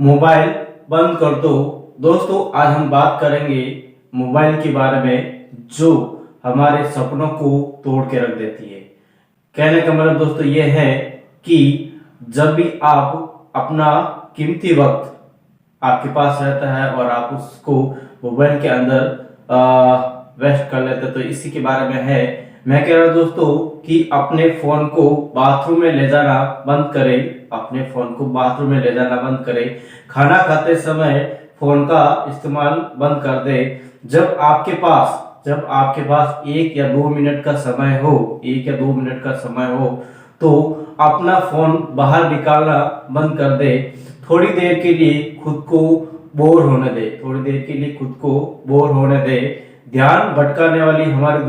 Mobile बंद कर दो। दोस्तों आज हम बात करेंगे मोबाइल के बारे में जो हमारे सपनों को तोड़ के रख देती है। कहने का मतलब दोस्तों ये है कि जब भी आप अपना कीमती वक्त आपके पास रहता है और आप उसको मोबाइल के अंदर वेस्ट कर लेते, तो इसी के बारे में है। मैं कह रहा हूं दोस्तों कि अपने फोन को बाथरूम में ले जाना बंद करें। अपने फोन को बाथरूम में ले जाना बंद करें। खाना खाते समय फोन का इस्तेमाल बंद कर दे। जब आपके पास 1 या 2 मिनट का समय हो, 1 या 2 मिनट का समय हो, तो अपना फोन बाहर निकालना बंद कर दे। थोड़ी देर के लिए खुद को बोर होने दे। थोड़ी देर के लिए खुद को बोर होने दे। ध्यान भटकाने वाली हमारी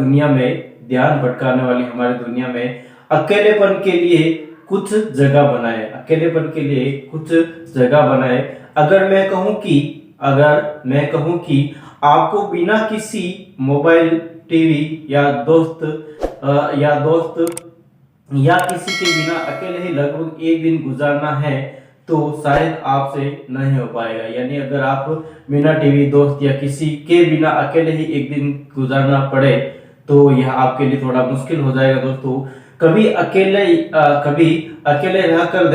दुनिया में अकेलेपन के लिए कुछ जगह बनाए। अकेलेपन के लिए कुछ जगह बनाए। अगर मैं कहूं कि आपको बिना किसी मोबाइल, टीवी या किसी के बिना अकेले ही लगभग एक दिन गुजारना है, तो शायद आपसे नहीं हो पाएगा। यानी अगर आप बिना टीवी, दोस्त या किसी के बिना अकेले ही एक दिन गुजारना पड़े, तो यह आपके लिए थोड़ा मुश्किल हो जाएगा दोस्तों। कभी अकेले रह कर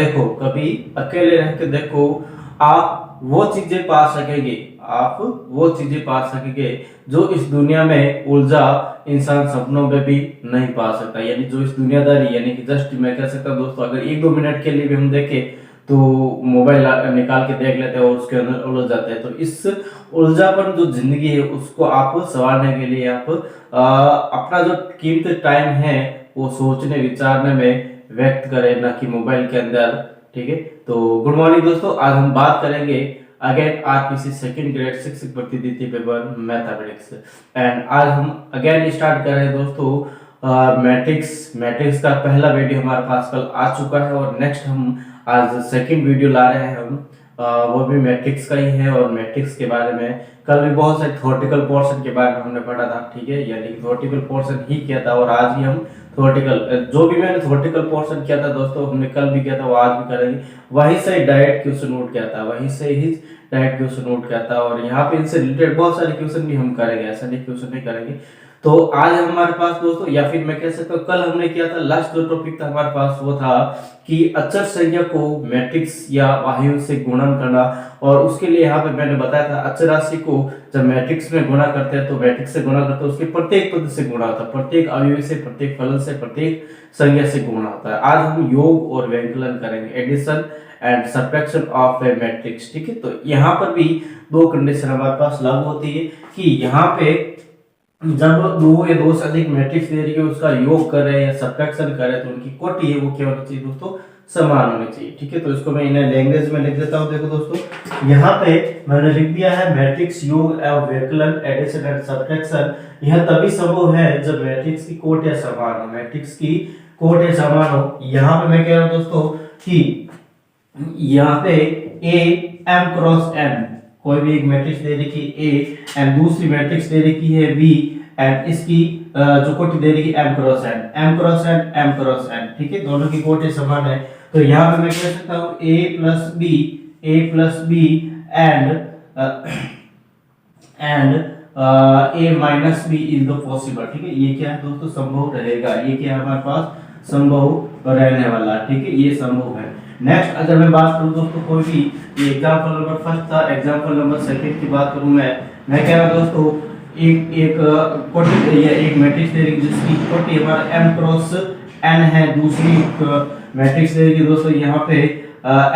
देखो, आप वो चीजें पा सकेंगे जो इस दुनिया में ऊर्जा इंसान सपनों में भी नहीं पा सकता। यानी जो इस दुनियादारी, यानी कि जस्ट मैं कह सकता हूँ दोस्तों, अगर 1-2 मिनट के लिए भी हम देखें तो मोबाइल निकाल के देख लेते हैं और उसके अंदर उलझ जाते हैं। तो इस उलझापन जो जिंदगी है उसको आप संवारने के लिए आप अपना जो कीमती टाइम है वो सोचने विचारने में व्यक्त करें, ना कि मोबाइल के अंदर। ठीक है, तो गुड मॉर्निंग दोस्तों। आज हम बात करेंगे अगेन आरपीसी सेकंड ग्रेड शिक्षक भर्ती द्वितीय पेपर मैथमेटिक्स। एंड आज हम अगेन स्टार्ट कर रहे हैं दोस्तों मैट्रिक्स का पहला वीडियो हमारे पास कल आ चुका है और नेक्स्ट हम आज सेकंड वीडियो ला रहे हैं हम। वो भी मैट्रिक्स का ही है और मैट्रिक्स के बारे में कल भी बहुत सारे थ्योरेटिकल पोर्शन के बारे में हमने पढ़ा था। ठीक है, यानी थ्योरेटिकल पोर्शन ही किया था और आज भी हम जो भी मैंने थ्योरेटिकल पोर्शन किया था दोस्तों, हमने कल भी किया था, वो आज भी करेंगे। वहीं से डायरेक्ट क्वेश्चन नोट किया था और यहाँ पे इनसे रिलेटेड बहुत सारे क्वेश्चन भी हम करेंगे, ऐसा नहीं क्वेश्चन नहीं करेंगे। तो आज हमारे पास दोस्तों, या फिर मैं कह सकता हूँ कल हमने किया था, लास्ट जो टॉपिक था हमारे पास वो था कि अचर संख्या को मैट्रिक्स या वाहियों से गुणन करना। और उसके लिए यहाँ पे मैंने बताया था अचर राशि को जब मैट्रिक्स में गुणा करते हैं तो मैट्रिक्स से गुणा करते हैं, उसके प्रत्येक पद से गुणा होता है, प्रत्येक अवयवी से, प्रत्येक फलन से, प्रत्येक संख्या से गुणा होता है। आज हम योग और व्यंकलन करेंगे, addition and subtraction of a matrix. ठीक है, तो यहाँ पर भी दो कंडीशन हमारे पास लागू होती है कि यहाँ पे जब दो या दो से अधिक मैट्रिक्स दे रही है उसका योग कर रहे हैं या सब्ट्रैक्शन कर रहे हैं, तो उनकी कोटि है वो क्या होनी चाहिए दोस्तों, समान होनी चाहिए। ठीक है, तो इसको मैं इन्हें लैंग्वेज में लिख देता हूं। देखो दोस्तों, यहाँ पे मैंने लिख दिया है मैट्रिक्स योग एवं व्यंकलन, एडिशन एंड सब्ट्रैक्शन यह तभी संभव है जब मैट्रिक्स की कोट या समान हो। यहाँ पे मैं कह रहा हूँ दोस्तों कि यहाँ पे a m क्रॉस n, कोई भी एक मैट्रिक्स दे रखी है A एंड दूसरी मैट्रिक्स दे रखी है B एंड इसकी जो कोटि दे रखी है m क्रॉस n। ठीक है, दोनों की कोटि समान है। तो यहाँ पे मैं कह सकता हूँ A plus B and A minus B is the possible. ठीक है, ये क्या है दोस्तों, संभव रहेगा। ये क्या है हमारे पास, संभव रहने वाला। ठीक है, ये संभव है। नेक्स्ट अगर मैं बात करूं दोस्तों, कोई भी एग्जांपल नंबर फर्स्ट था, एग्जांपल नंबर सेकंड की बात करूं मैं कह रहा दोस्तों एक कोटि या एक मैट्रिक्स दे रही जिसकी कोटि हमारा m क्रॉस n है, दूसरी मैट्रिक्स दे रही दोस्तों यहाँ पे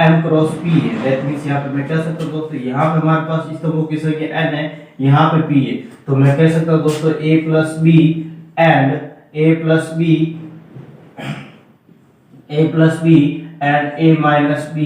m क्रॉस p है। दैट मींस यहाँ पे मैं कह सकता हूँ दोस्तों, यहाँ पे हमारे पास स्तंभों की संख्या n है, यहाँ पे p है, तो मैं कह सकता हूँ दोस्तों a plus b and a minus b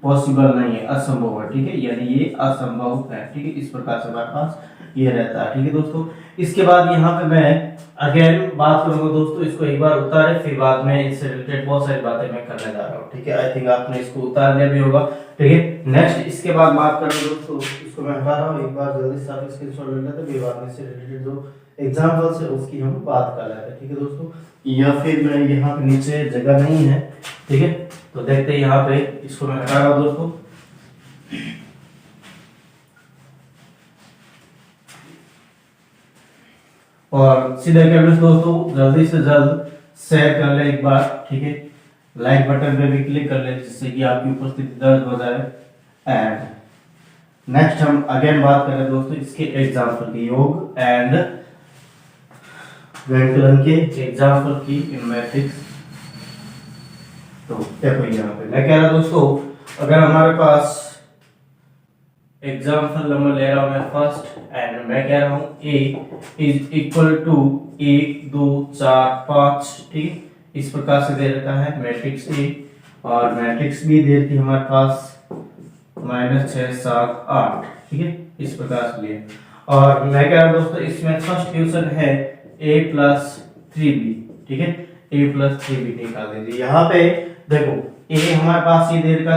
possible नहीं है, असंभव है। ठीक है, यानी ये असंभव है। ठीक है, इस प्रकार से हमारे पास ये रहता है। ठीक है दोस्तों, इसके बाद यहाँ पे मैं अगेन बात करूंगा दोस्तों, इसको एक बार उतारे फिर बाद में इससे रिलेटेड बहुत सारी बातें मैं करने जा रहा हूँ। ठीक है, आई थिंक आपने इसको उतार लिया भी होगा। ठीक है, नेक्स्ट इसके बाद बात करेंगे दोस्तों, इसको मैं हटा रहा हूँ, एक बार जल्दी से आप स्क्रीनशॉट ले लेते हैं, बाद में इससे रिलेटेड जो एग्जांपल्स है उसकी हम बात कर लेते हैं। ठीक है दोस्तों, या फिर मैं यहाँ पे नीचे जगह नहीं है। ठीक है, तो देखते हैं यहाँ पे, इसको मैं हटा रहा हूँ दोस्तों। और सीधे कैमरे दोस्तों जल्दी से जल्द शेयर कर ले एक बार, ठीक है। लाइक बटन पे भी क्लिक कर ले जिससे कि आपकी उपस्थिति दर्ज हो जाए। एंड नेक्स्ट हम अगेन बात करें दोस्तों इसके एग्जाम्पल की, योग एंड व्यंकलन के एग्जाम्पल की इन मैट्रिक्स। तो देखो यहाँ पे मैं कह रहा दोस्तों, अगर हमारे पास एग्जाम्पल नंबर ले रहा हूं मैं फर्स्ट, एंड मैं कह रहा हूं a इज इक्वल टू 1 2 4 5, ठीक। इस प्रकार से दे रखा है मैट्रिक्स A, और मैट्रिक्स B दे रखी हमारे पास -6 7 8, ठीक है। इस प्रकार से लिए, और मैं कह रहा हूं दोस्तों इसमें फर्स्ट क्वेश्चन है a प्लस 3b, ठीक है। a प्लस 3b निकाल दीजिए। यहाँ पे देखो a हमारे पास ये दे रखा,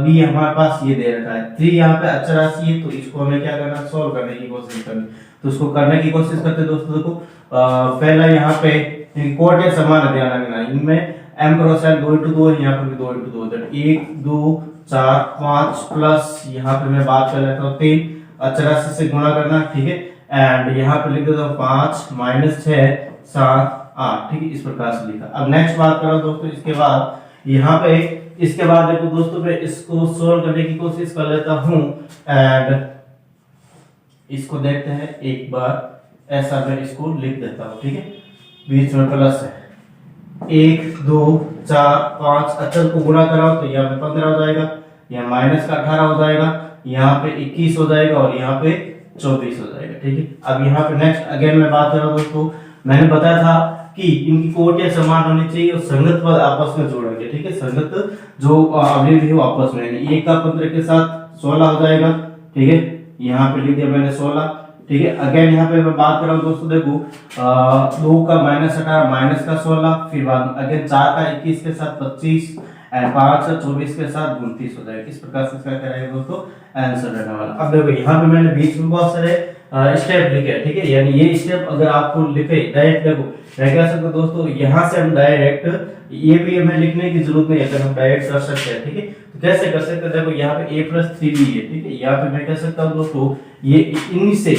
b हमारे पास ये दे रखा है, 3 यहाँ पे अचर राशि है, तो इसको हमें क्या करना, सॉल्व करने की कोशिश करनी। तो उसको करने की कोशिश करते दोस्तों। देखो पहला यहाँ पे कोट या समान है, ध्यान रखना इनमें m क्रॉस n 2 × 2 है, यहाँ पे भी 2 × 2 है, 1 2 4 5 प्लस यहाँ पे मैं बात कर लेता हूँ 3 अचर राशि से गुणा करना, ठीक है। एंड यहाँ पे लिख देता हूँ 5 -6 7 8, ठीक है। इस प्रकार से लिखा। अब नेक्स्ट बात करो दोस्तों, इसके बाद यहाँ पे इसके बाद देखो दोस्तों मैं इसको सोल्व करने की कोशिश कर लेता हूँ। एंड इसको देखते हैं एक बार, ऐसा मैं इसको लिख देता हूँ, ठीक है। बीच में प्लस है, 1 2 4 5 अचर को गुणा कराओ तो यहाँ पे 15 हो जाएगा, यहाँ माइनस का 18 हो जाएगा, यहाँ पे 21 हो जाएगा, और यहाँ पे 24 हो जाएगा, ठीक है। अब यहाँ पे नेक्स्ट अगेन मैं बात कर रहा हूँ दोस्तों, मैंने बताया था कि इनकी कोटियां समान होनी चाहिए और संगत पद आपस में जोड़ेंगे, ठीक है। संगत जो अवयव है वो आपस में, 1 का 15 के साथ 16 हो जाएगा, ठीक है। यहाँ पे लिख दिया मैंने 16, ठीक है। अगेन यहाँ पे मैं बात कर रहा हूँ दोस्तों, देखो 2 का -18 माइनस का 16, फिर बाद अगेन 4 का 21 के साथ 25, एंड 5 का 24 के साथ 29 हो जाएगा। इस प्रकार से इसका क्या रहेगा दोस्तों, आंसर रहने वाला। अब देखो यहाँ पे मैंने बीच में बहुत सारे स्टेप लिखे, ठीक है। यानी ये स्टेप अगर आपको लिखे डायरेक्ट, देखो मैं कह सकता हूँ दोस्तों यहाँ से हम डायरेक्ट ये भी हमें लिखने की जरूरत नहीं है, अगर हम डायरेक्ट कर सकते हैं, ठीक है। तो कैसे कर सकते हैं, देखो यहाँ पे a + 3b है, ठीक है। यहाँ पे मैं कह सकता हूँ दोस्तों ये इन्हीं से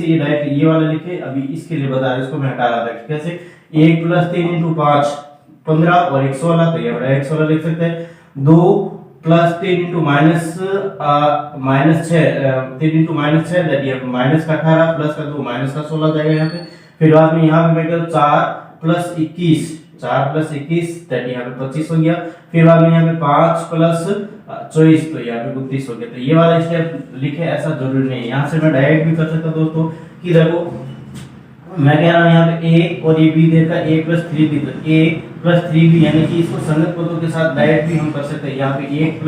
ये डायरेक्ट ये वाला लिखे, अभी इसके लिए बता रहा इसको मैं हटा रहा था। कैसे, 1 + 3 × 5 15 और 1 16, तो ये डायरेक्ट 16 लिख सकते हैं। 2 + 3 × -6 दैट ये माइनस का 18 प्लस का 2 माइनस का 16 जाएगा यहाँ पे। फिर बाद में यहाँ पे मैं कहूँ 4 + 21 दैट यहाँ पे 25 हो गया। फिर बाद में यहाँ पे 5 + 24 तो यहाँ पे 32 हो गया। तो ये वाला स्टेप लिखे, ऐसा जरूरी नहीं है। यहाँ से मैं डायरेक्ट भी कर सकता दोस्तों कि देखो मैं कह रहा हूँ यहाँ पे a और ये b देखा, a + 3b, तो a + 3b यानी कि इसको संगत पदों के साथ डायरेक्ट भी हम कर सकते हैं। यहाँ पे 1 +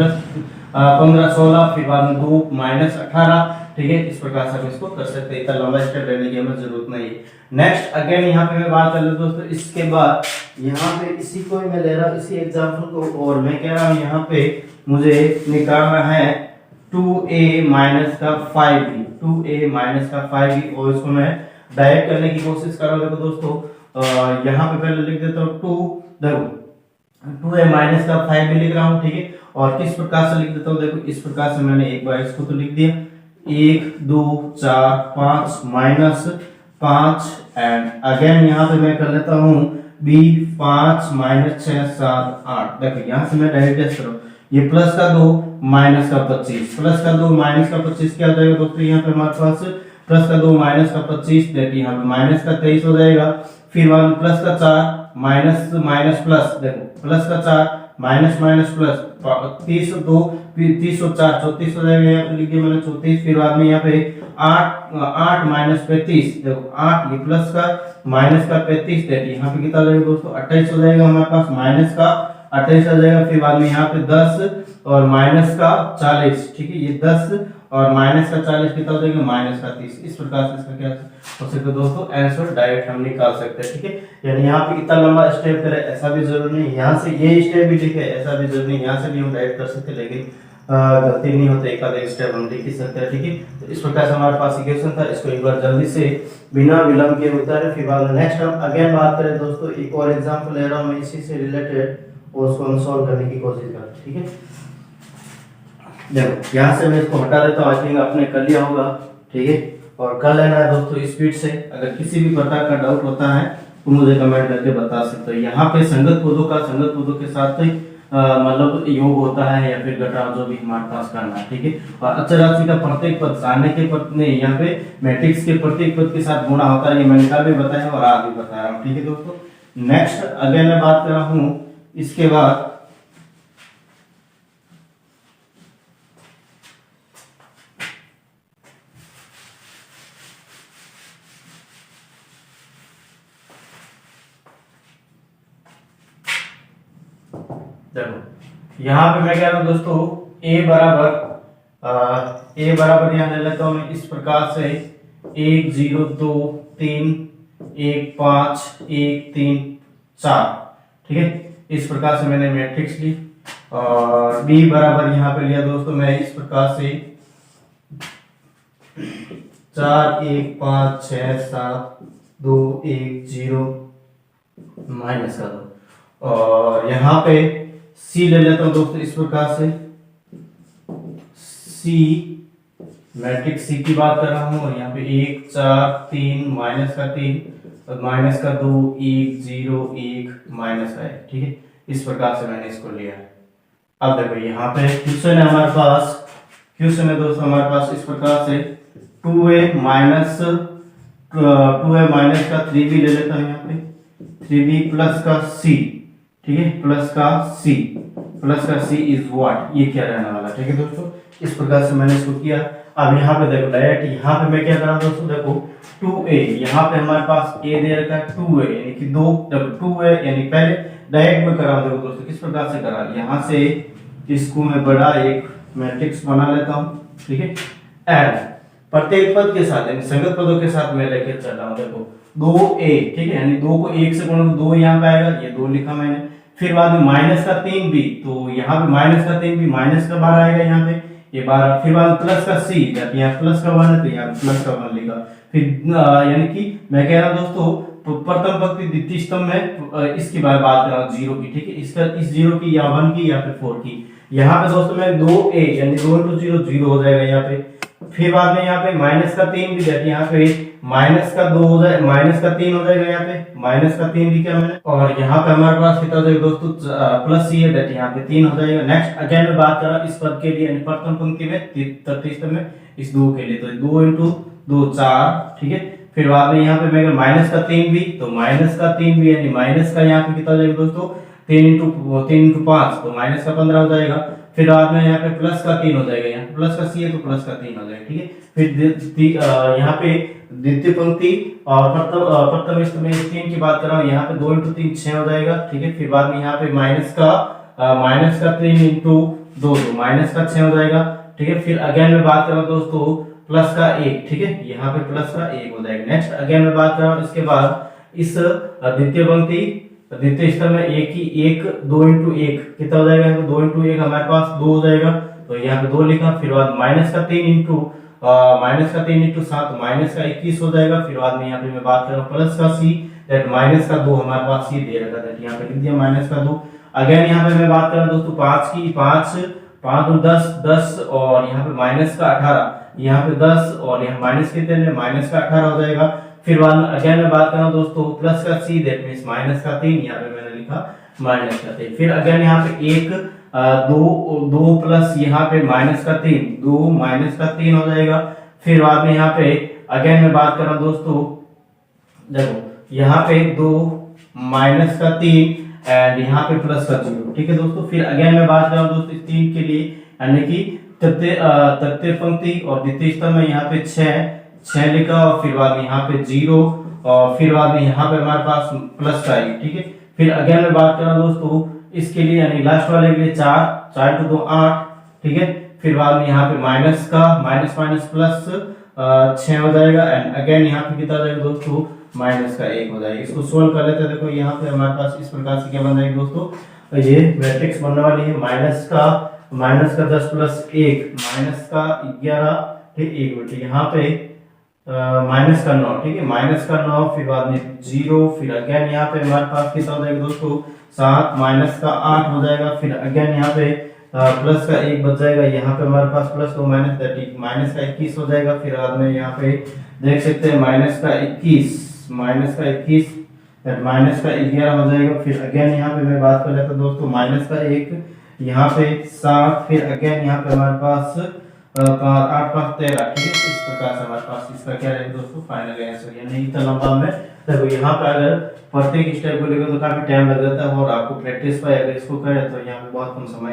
15 16, फिर बाद में 2 -18, ठीक है। इस प्रकार से हम इसको कर सकते हैं, इतना लंबा स्टेप लेने की हमें जरूरत नहीं है। नेक्स्ट अगेन यहाँ पे मैं बात कर लूँ दोस्तों, इसके बाद यहाँ पे इसी को मैं ले रहा हूँ, इसी एग्जाम्पल को, और मैं कह रहा हूँ यहाँ पे मुझे निकालना है 2a - का 5b, 2a - का 5b, और इसको मैं डायरेक्ट करने की कोशिश कर रहा हूँ। देखो दोस्तों यहाँ पे पहले लिख देता हूँ 2, देखो 2a - का 5b लिख रहा हूँ, ठीक है। और किस प्रकार से लिख देता हूँ, देखो इस प्रकार से मैंने एक बार इसको तो लिख दिया, 1 2 4 5 -5, एंड अगेन यहाँ पे मैं कर लेता हूँ b 5 -6 7 8। देखो यहाँ से मैं डायरेक्ट कैसे करूँ, ये प्लस का 2 माइनस का 25, प्लस का 2 माइनस का 25 क्या हो जाएगा दोस्तों, यहाँ पे हमारे पास प्लस का 2 माइनस का 25, देखिए यहाँ पे माइनस का 23 हो जाएगा। फिर बाद में प्लस का 4 माइनस माइनस प्लस, देखो प्लस का 4 माइनस माइनस प्लस 30 2 30 और 4 34 हो जाएगा। यहाँ पे लिख दिया मैंने 34। फिर बाद में यहाँ पे 8 - 35, देखो 8 ये प्लस का माइनस का 35, देखिए यहाँ पे कितना हो जाएगा दोस्तों 28 हो जाएगा हमारे पास, माइनस का 28 हो जाएगा। फिर बाद में यहाँ पे 10 और माइनस का 40, ठीक है। ये 10 और माइनस का 40 कितना हो जाएगा, माइनस का 30। इस प्रकार से इसका क्या हो सकता है दोस्तों, आंसर डायरेक्ट हम निकाल सकते हैं, ठीक है। यानी यहाँ पे इतना लंबा स्टेप करे ऐसा भी जरूरी नहीं, यहाँ से ये स्टेप भी लिखे ऐसा भी जरूरी नहीं, यहाँ से भी हम डायरेक्ट कर सकते हैं, लेकिन गलती नहीं होती, एक आधा स्टेप हम लिख ही सकते हैं, ठीक है। तो इस प्रकार से हमारे पास इक्वेशन था, इसको एक बार जल्दी से बिना विलंब के उतारे। फिर बाद में नेक्स्ट हम अगेन बात करें दोस्तों, एक और एग्जांपल ले रहा हूँ मैं इसी से रिलेटेड, और उसको हम सॉल्व करने की कोशिश करते हैं, ठीक है। देखो यहाँ से मैं इसको हटा देता हूँ, आई थिंक आपने कर लिया होगा, ठीक है। और कर लेना है दोस्तों स्पीड से। अगर किसी भी प्रकार का डाउट होता है तो मुझे कमेंट करके बता सकते हो। यहाँ पे संगत पदों के साथ मतलब योग होता है या फिर घटाव जो भी हमारे पास करना है, ठीक है। और अचर राशि का प्रत्येक पद सारणी के पद ने यहाँ पे मैट्रिक्स के प्रत्येक पद के साथ गुणा होता है, ये मैंने कल भी बताया और आज भी बता रहा हूँ, ठीक है दोस्तों। नेक्स्ट अगर मैं बात कर रहा हूँ इसके बाद देखो यहाँ पे मैं कह रहा हूँ दोस्तों ए बराबर यहाँ ले लेता हूँ मैं इस प्रकार से 1 0 2 3 1 5 1 3 4, ठीक है। इस प्रकार से मैंने मैट्रिक्स ली और बी बराबर यहाँ पे लिया दोस्तों मैं इस प्रकार से 4 1 5 6 7 2 1 0 माइनस का 2 और यहाँ पे सी ले लेता हूं दोस्तों इस प्रकार से सी मैट्रिक्स सी की बात कर रहा हूं और यहाँ पे 1 4 3 माइनस का 3 और माइनस का 2 1 0 1 माइनस का 1, ठीक है। इस प्रकार से मैंने इसको लिया है। अब देखो यहाँ पे क्वेश्चन है हमारे पास, क्वेश्चन है दोस्तों हमारे पास इस प्रकार से 2a माइनस का 3b ले लेता हूं यहाँ पे 3b प्लस का c, ठीक है, प्लस का c इज व्हाट, ये क्या रहने वाला, ठीक है दोस्तों। इस प्रकार से मैंने इसको किया। अब यहाँ पे देखो डायरेक्ट यहाँ पे मैं क्या कर रहा हूँ दोस्तों, देखो 2a यहाँ पे हमारे पास a दे रखा है 2a यानी कि 2a यानी पहले डायरेक्ट में कर रहा हूँ। देखो दोस्तों किस प्रकार से कर रहा है, यहाँ से इसको मैं बड़ा एक मैट्रिक्स बना लेता हूँ, ठीक है। एंड प्रत्येक पद के साथ यानी संगत पदों के साथ मैं लेके चल रहा हूँ। देखो 2a, ठीक है, यानी 2 को 1 से गुणा तो 2 यहाँ पे आएगा, ये 2 लिखा मैंने। फिर बाद में माइनस का 3b, तो यहाँ पे माइनस का 3b माइनस का 12 आएगा यहाँ पे, ये 12। फिर बाद प्लस का c, यहाँ प्लस का 1 है तो यहाँ प्लस का 1 लिखा। फिर यानी कि मैं कह रहा हूँ दोस्तों प्रथम पंक्ति द्वितीय स्तंभ में इसकी बात कर रहा हूँ 0 की, ठीक है। इसका इस 0 की या 1 की या फिर 4 की। यहाँ पे दोस्तों मैं 2a यानी 2 into 0 0 हो जाएगा यहाँ पे। फिर बाद में यहाँ पे माइनस का 3 भी जाती है, यहाँ पे माइनस का 2 हो जाए, माइनस का 3 हो जाएगा यहाँ पे, माइनस का 3 लिखा मैंने। और यहाँ पे हमारे पास कितना हो जाएगा दोस्तों प्लस c है दैट यहाँ पे 3 हो जाएगा। नेक्स्ट अगेन मैं बात कर रहा हूँ इस पद के लिए यानी प्रथम पंक्ति में तृतीय स्तंभ में इस 2 के लिए, तो 2 into 2 4, ठीक है। फिर बाद में यहाँ पे मैं माइनस का 3 भी, तो माइनस का 3 भी यानी माइनस का यहाँ पे कितना हो जाएगा दोस्तों 3 into 5 तो माइनस का 15 हो जाएगा। फिर बाद में यहाँ पे प्लस का 3 हो जाएगा, यहाँ प्लस का c है तो प्लस का 3 हो जाएगा, ठीक है। फिर यहाँ पे द्वितीय पंक्ति और प्रथम स्तंभ में 3 की बात कर रहा हूँ, यहाँ पे 2 into 3 6 हो जाएगा, ठीक है। फिर बाद में यहाँ पे माइनस का 3 into 2 तो माइनस का 6 हो जाएगा, ठीक है। फिर अगेन मैं बात कर रहा हूँ दोस्तों प्लस का 1, ठीक है, यहाँ पे प्लस का 1 हो जाएगा। नेक्स्ट अगेन मैं बात कर रहा हूँ इसके बाद इस द्वितीय पंक्ति द्वितीय स्तंभ में 2 into 1 कितना हो जाएगा, 2 into 1 हमारे पास 2 हो जाएगा, तो यहाँ पे 2 लिखा। फिर बाद माइनस का 3 into 7 माइनस का 21 हो जाएगा। फिर बाद में यहाँ पे मैं बात कर रहा हूँ प्लस का c दैट माइनस का 2 हमारे पास c दे रखा था, यहाँ पे लिख दिया माइनस का 2। अगेन यहाँ पे मैं बात कर रहा हूँ दोस्तों 5 की, 5 और 10 और यहाँ पे माइनस का 18, यहाँ पे 10 और यहाँ माइनस कितने माइनस का 18 हो जाएगा। फिर बाद में अगेन मैं बात कर रहा हूँ दोस्तों प्लस का c दैट मींस माइनस का 3, यहाँ पे मैंने लिखा माइनस का 3। फिर अगेन यहाँ पे 2 प्लस यहाँ पे माइनस का 3, 2 माइनस का 3 हो जाएगा। फिर बाद में यहाँ पे अगेन मैं बात कर रहा हूँ दोस्तों, देखो यहाँ पे 2 माइनस का 3 एंड यहाँ पे प्लस का 0, ठीक है दोस्तों। फिर अगेन मैं बात कर रहा हूँ दोस्तों 3 के लिए यानी कि तृतीय पंक्ति और द्वितीय स्तंभ में यहाँ पे 6 लिखा और फिर बाद में यहाँ पे 0 और फिर बाद में यहाँ पे हमारे पास प्लस का 1, ठीक है। फिर अगेन मैं बात कर रहा हूँ दोस्तों इसके लिए यानी लास्ट वाले के लिए 4 into 2 8, ठीक है। फिर बाद में यहाँ पे माइनस प्लस 6 हो जाएगा एंड अगेन यहाँ पे कितना हो जाएगा दोस्तों माइनस का 1 हो जाएगा। इसको सोल्व कर लेते हैं। देखो यहाँ पे हमारे पास इस प्रकार से क्या बन जाएगा दोस्तों, ये मैट्रिक्स बनने वाली है माइनस का 10 प्लस 1 माइनस का 11, ठीक 1 मिनट यहाँ पे माइनस का 9, ठीक है, माइनस का 9 फिर बाद में 0 फिर अगेन यहाँ पे हमारे पास कितना हो जाएगा दोस्तों 7 माइनस का 8 हो जाएगा। फिर अगेन यहाँ पे प्लस का 1 बच जाएगा, यहाँ पे हमारे पास प्लस 2 माइनस 30 माइनस का 21 हो जाएगा। फिर बाद में यहाँ पे देख सकते हैं माइनस का 21 माइनस का 11 हो जाएगा। फिर अगेन यहाँ पे मैं बात कर लेता हूँ दोस्तों, माइनस का 1 यहाँ पे 7, फिर अगेन यहाँ पे हमारे पास 8 5 13, ठीक है। इस प्रकार से हमारे पास इसका क्या रहेगा दोस्तों, फाइनल आंसर। यानी इतना लंबा में देखो यहाँ पे अगर प्रत्येक स्टेप को लेकर तो काफी टाइम लग जाता है, और आपको प्रैक्टिस पर अगर इसको करें तो यहाँ पे बहुत कम समय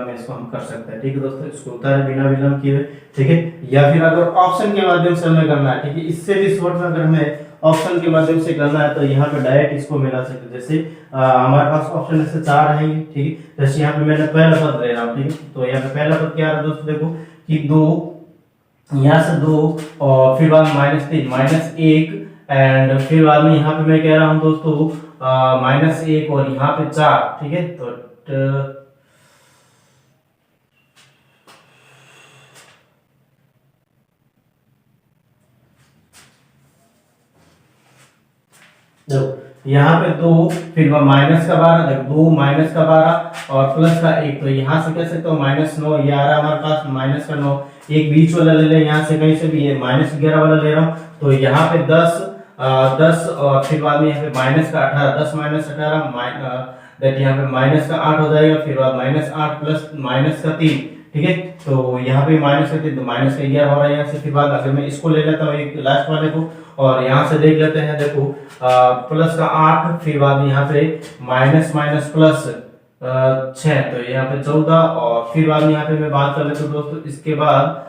में इसको हम कर सकते हैं, ठीक है दोस्तों। इसको उतारे बिना विलंब किए, ठीक है। या फिर अगर ऑप्शन के माध्यम से हमें करना है, ठीक है, इससे भी शॉर्ट में अगर हमें ऑप्शन के माध्यम से करना है तो यहाँ पे डायरेक्ट इसको मिला सकते हैं। जैसे हमारे पास ऑप्शन ऐसे 4 रहेंगे, ठीक है। जैसे यहाँ पे मैंने पहला पद ले रहा हूँ, ठीक है। तो यहाँ पे पहला पद क्या आ रहा है दोस्तों, देखो कि 2, यहाँ से 2 और फिर बाद -3 -1 एंड फिर बाद में यहाँ पे मैं कह रहा हूँ दोस्तों -1 और यहाँ पे 4, ठीक है। तो देखो यहाँ पे 2 फिर माइनस का 12, देखो 2 माइनस का 12 और प्लस का 1, तो यहाँ से कह सकते हो -9 ये आ रहा है हमारे पास, माइनस का 9। एक बीच वाला ले ले, यहाँ से कहीं से भी, ये -11 वाला ले रहा हूँ, तो यहाँ पे 10 और फिर बाद में यहाँ पे माइनस का 18, 10 माइनस 18 दैट यहाँ पे माइनस का 8 हो जाएगा। फिर बाद -8 प्लस माइनस का 3, ठीक है। तो यहाँ पे माइनस का 3 तो माइनस का 11 हो रहा है यहाँ से। फिर बाद अगर मैं इसको ले लेता हूँ एक लास्ट वाले को, और यहाँ से देख लेते हैं, देखो प्लस का 8 फिर बाद में यहाँ पे माइनस माइनस प्लस 6, तो यहाँ पे 14 और फिर बाद में यहाँ पे मैं बात कर लेता हूँ दोस्तों, इसके बाद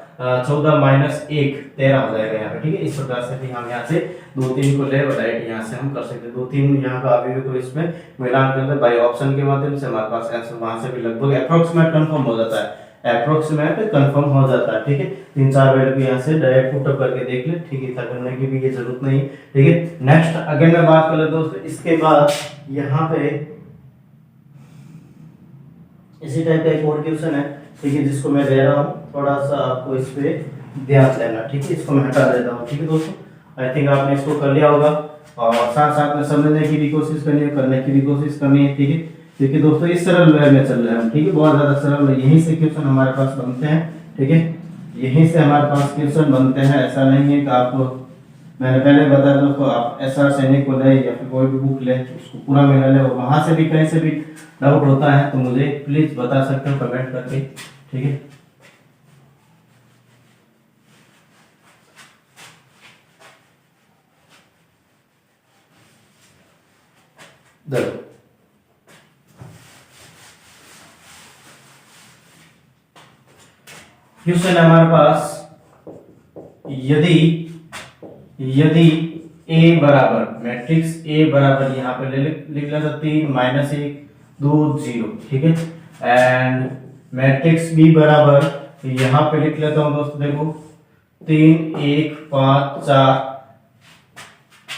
14 माइनस 1 13 हो जाएगा यहाँ पे, ठीक है। इस प्रकार से भी हम यहाँ से 2 3 को ले डायरेक्ट यहाँ से हम कर सकते हैं। 2 3 यहाँ का अभी को इसमें मिलान करके बाय ऑप्शन के माध्यम से हमारे पास आंसर वहां से भी लगभग अप्रोक्सीमेट कंफर्म हो जाता है, ठीक है। 3 4 वैल्यू यहाँ से डायरेक्ट पुट अप करके देख ले, ठीक है। इतना करने की भी ये जरूरत नहीं, ठीक है। नेक्स्ट अगेन मैं बात कर लेता हूँ दोस्तों, इसके बाद यहाँ पे इसी टाइप का एक और क्वेश्चन है, ठीक है, जिसको मैं दे रहा हूँ, थोड़ा सा आपको इस पे ध्यान देना, ठीक है। इसको मैं हटा देता हूँ, ठीक है दोस्तों। आई थिंक आपने इसको कर लिया होगा, और साथ साथ में समझने की भी कोशिश करनी है, करने की भी कोशिश करनी है, ठीक है। क्योंकि दोस्तों इस सरल वे में चल रहे हैं, ठीक है, बहुत ज्यादा सरल है। यहीं से क्वेश्चन हमारे पास बनते हैं, ठीक है, यहीं से हमारे पास क्वेश्चन बनते हैं। ऐसा नहीं है कि आपको, मैंने पहले बताया दोस्तों, आप SR सैनिक को ले या फिर कोई भी बुक ले, उसको पूरा मिला ले, और वहां से भी कहीं से भी डाउट होता है तो मुझे प्लीज बता सकते हो कमेंट करके, ठीक है। देखो क्वेश्चन है हमारे पास, यदि A बराबर, मैट्रिक्स A बराबर यहाँ पे लिख लेता 3 -1 2 0, ठीक है। एंड मैट्रिक्स B बराबर यहाँ पे लिख लेता हूँ दोस्तों, देखो 3 1 5 4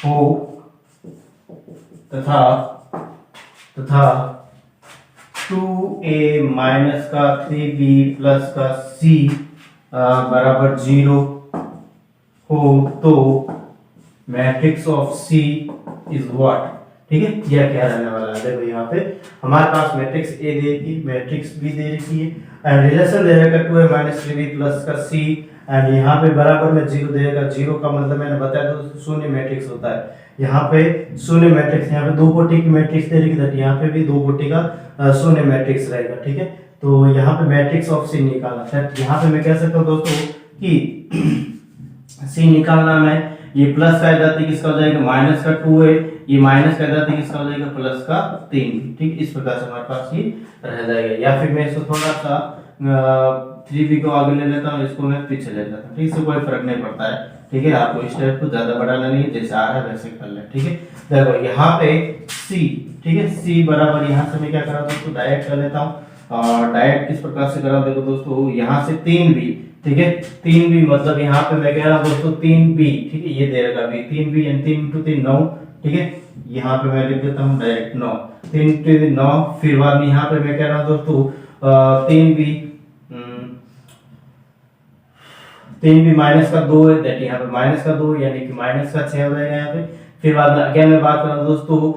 हो तथा 2A माइनस का 3B प्लस का C बराबर 0 हो तो matrix of C is what, ठीक है। यह क्या रहने वाला है, देखो यहाँ पे हमारे पास मैट्रिक्स A दे रखी, मैट्रिक्स B दे रखी है, एंड रिलेशन दे रखा 2A माइनस 3B प्लस का C, एंड यहाँ पे बराबर में 0 देगा। 0 का मतलब मैंने बताया तो शून्य मैट्रिक्स होता है, यहाँ पे शून्य मैट्रिक्स, यहाँ पे 2 कोटि की मैट्रिक्स दे रखी है, यहाँ पे भी 2 कोटि का शून्य मैट्रिक्स रहेगा, ठीक है। तो यहाँ पे मैट्रिक्स ऑफ C निकालना है। यहाँ पे मैं कह सकता हूँ दोस्तों कि C निकालना में ये प्लस का जाती किसका हो जाएगा, माइनस का 2A, ये माइनस का जाती किसका हो जाएगा, प्लस का 3, ठीक। इस प्रकार से हमारे पास ये रह जाएगा। या फिर मैं इसको थोड़ा सा 3B को आगे ले लेता हूँ, इसको मैं पीछे ले लेता हूँ, ठीक। इससे कोई फर्क नहीं पड़ता है, ठीक है। आपको इस टाइप को ज्यादा बढ़ाना नहीं है, जैसे आ रहा है वैसे कर ले, ठीक है। देखो यहाँ पे C, ठीक है, C बराबर यहाँ से मैं क्या कर रहा हूँ, डायरेक्ट कर लेता हूँ, और डायरेक्ट किस प्रकार से कर रहा हूँ, देखो दोस्तों यहाँ से 3B, ठीक है, 3B मतलब यहाँ पे मैं कह रहा हूँ दोस्तों 3B, ठीक है, ये दे रखा भी 3B यानी 3 × 3 9, ठीक है। यहाँ पे मैं लिख देता हूँ डायरेक्ट 9, 3 × 3 9, फिर बाद में यहाँ पे मैं कह रहा हूँ दोस्तों 3B माइनस का 2 है, दैट यहाँ पे माइनस का 2 यानी कि माइनस का 6 हो जाएगा यहाँ पे। फिर बाद में अगेन मैं बात कर रहा हूँ दोस्तों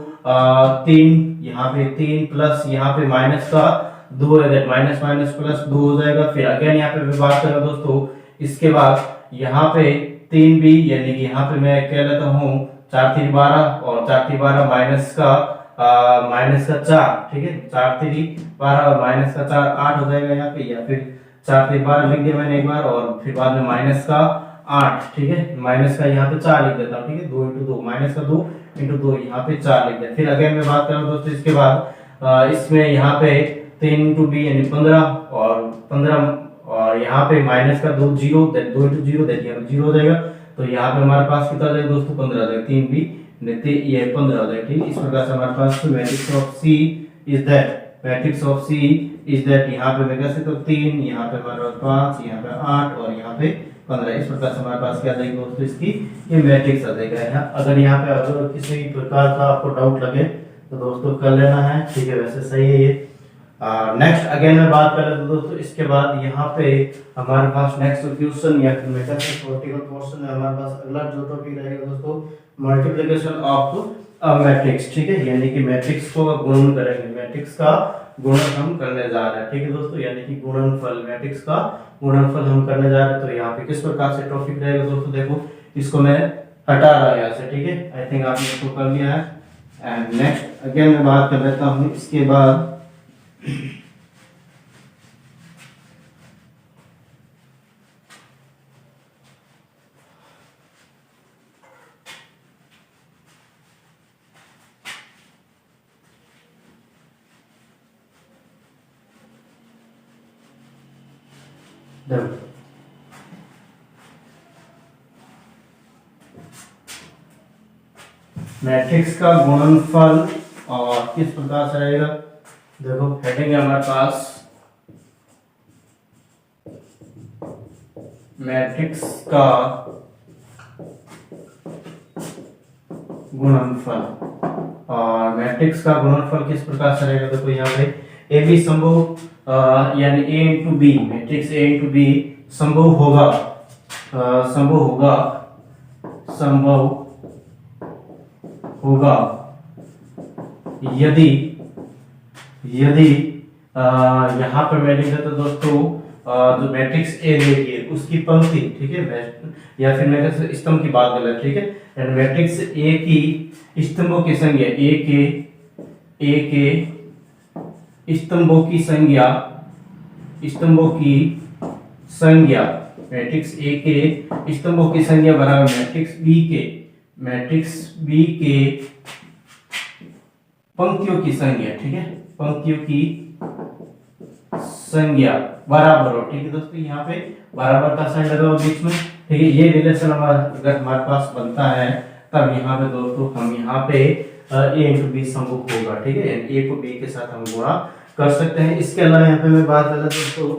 3, यहाँ पे 3 प्लस यहाँ पे माइनस का 2 है, दैट माइनस माइनस प्लस 2 हो जाएगा। फिर अगेन यहाँ पे बात करें दोस्तों, इसके बाद यहाँ पे 3b, यानी कि यहाँ पे मैं कह लेता हूँ 4 3 12 और 4 3 12 माइनस का 4, ठीक है, 4 3 12 और माइनस का 4 8 हो जाएगा यहाँ पे, या फिर 4 3 12 लिख दिया मैंने एक बार और फिर बाद में माइनस का 8, ठीक है, माइनस का यहाँ पे 4 लिख देता हूँ, ठीक है, 2 इंटू 2 माइनस का 2 इंटू 2 यहाँ पे 4 लिख दिया। फिर अगेन मैं बात करूँ दोस्तों, इसके बाद इसमें यहाँ पे 3 इंटू बी यानी 15 और यहाँ पे माइनस का 2 0, 2 इंटू 0 देखिए 0 हो जाएगा। तो यहाँ पे हमारे पास कितना आ जाएगा दोस्तों, 15 आ जाएगा, 3 बी ये 15 हो जाएगा, ठीक है। इस प्रकार से हमारे पास matrix of C is that, matrix of C is that, यहाँ पे मैं कह सकता हूँ 3, यहाँ पे हमारे पास 5, यहाँ पे 8 और यहाँ पे 15। इस प्रकार से हमारे पास क्या आ जाएगी दोस्तों, इसकी ये मैट्रिक्स आ जाएगा। अगर यहाँ पे अगर किसी भी प्रकार का आपको डाउट लगे तो दोस्तों कर लेना है, ठीक है, वैसे सही है ये। नेक्स्ट अगेन मैं बात कर रहा था दोस्तों, इसके बाद यहाँ पे हमारे पास नेक्स्ट क्वेश्चन या फिर मैथमेटिकल पोर्शन में हमारे पास अगला जो टॉपिक रहेगा दोस्तों, मल्टीप्लिकेशन ऑफ मैट्रिक्स, ठीक है, यानी कि मैट्रिक्स को गुणन करेंगे, मैट्रिक्स का गुणन हम करने जा रहे हैं, ठीक है दोस्तों, यानी कि गुणनफल, मैट्रिक्स का गुणनफल हम करने जा रहे हैं। तो यहाँ पे किस प्रकार से टॉपिक रहेगा दोस्तों, देखो इसको मैं हटा रहा हूँ यहाँ से, ठीक है, आई थिंक आपने इसको कर लिया है। एंड नेक्स्ट अगेन मैं बात कर लेता हूँ इसके बाद मैट्रिक्स का गुणनफल और किस प्रकार से रहेगा, देखो हेडिंग है हमारे पास मैट्रिक्स का गुणनफल, और मैट्रिक्स का गुणनफल किस प्रकार से रहेगा, देखो यहाँ पे ए बी संभव यानी A into B, matrix A into B संभव होगा, संभव होगा यदि यहाँ पर मैं लिख देता दोस्तों जो मैट्रिक्स ए देखिए उसकी पंक्ति, ठीक है, या फिर मैं स्तंभ की बात कर रहा, ठीक है, एंड मैट्रिक्स ए की स्तंभों की संख्या, ए के स्तंभों की संख्या, मैट्रिक्स ए के स्तंभों की संख्या बराबर मैट्रिक्स बी के पंक्तियों की संख्या, ठीक है, पंक्तियों की संख्या बराबर हो, ठीक है दोस्तों, यहाँ पे बराबर का साइन लगा बीच में, ठीक है। ये रिलेशन अगर हमारे पास बनता है तब यहाँ पे दोस्तों हम यहाँ पे ए इंटू बी संभव होगा, ठीक है, ए को बी के साथ हम गुणा कर सकते हैं। इसके अलावा यहाँ पे मैं बात कर रहा दोस्तों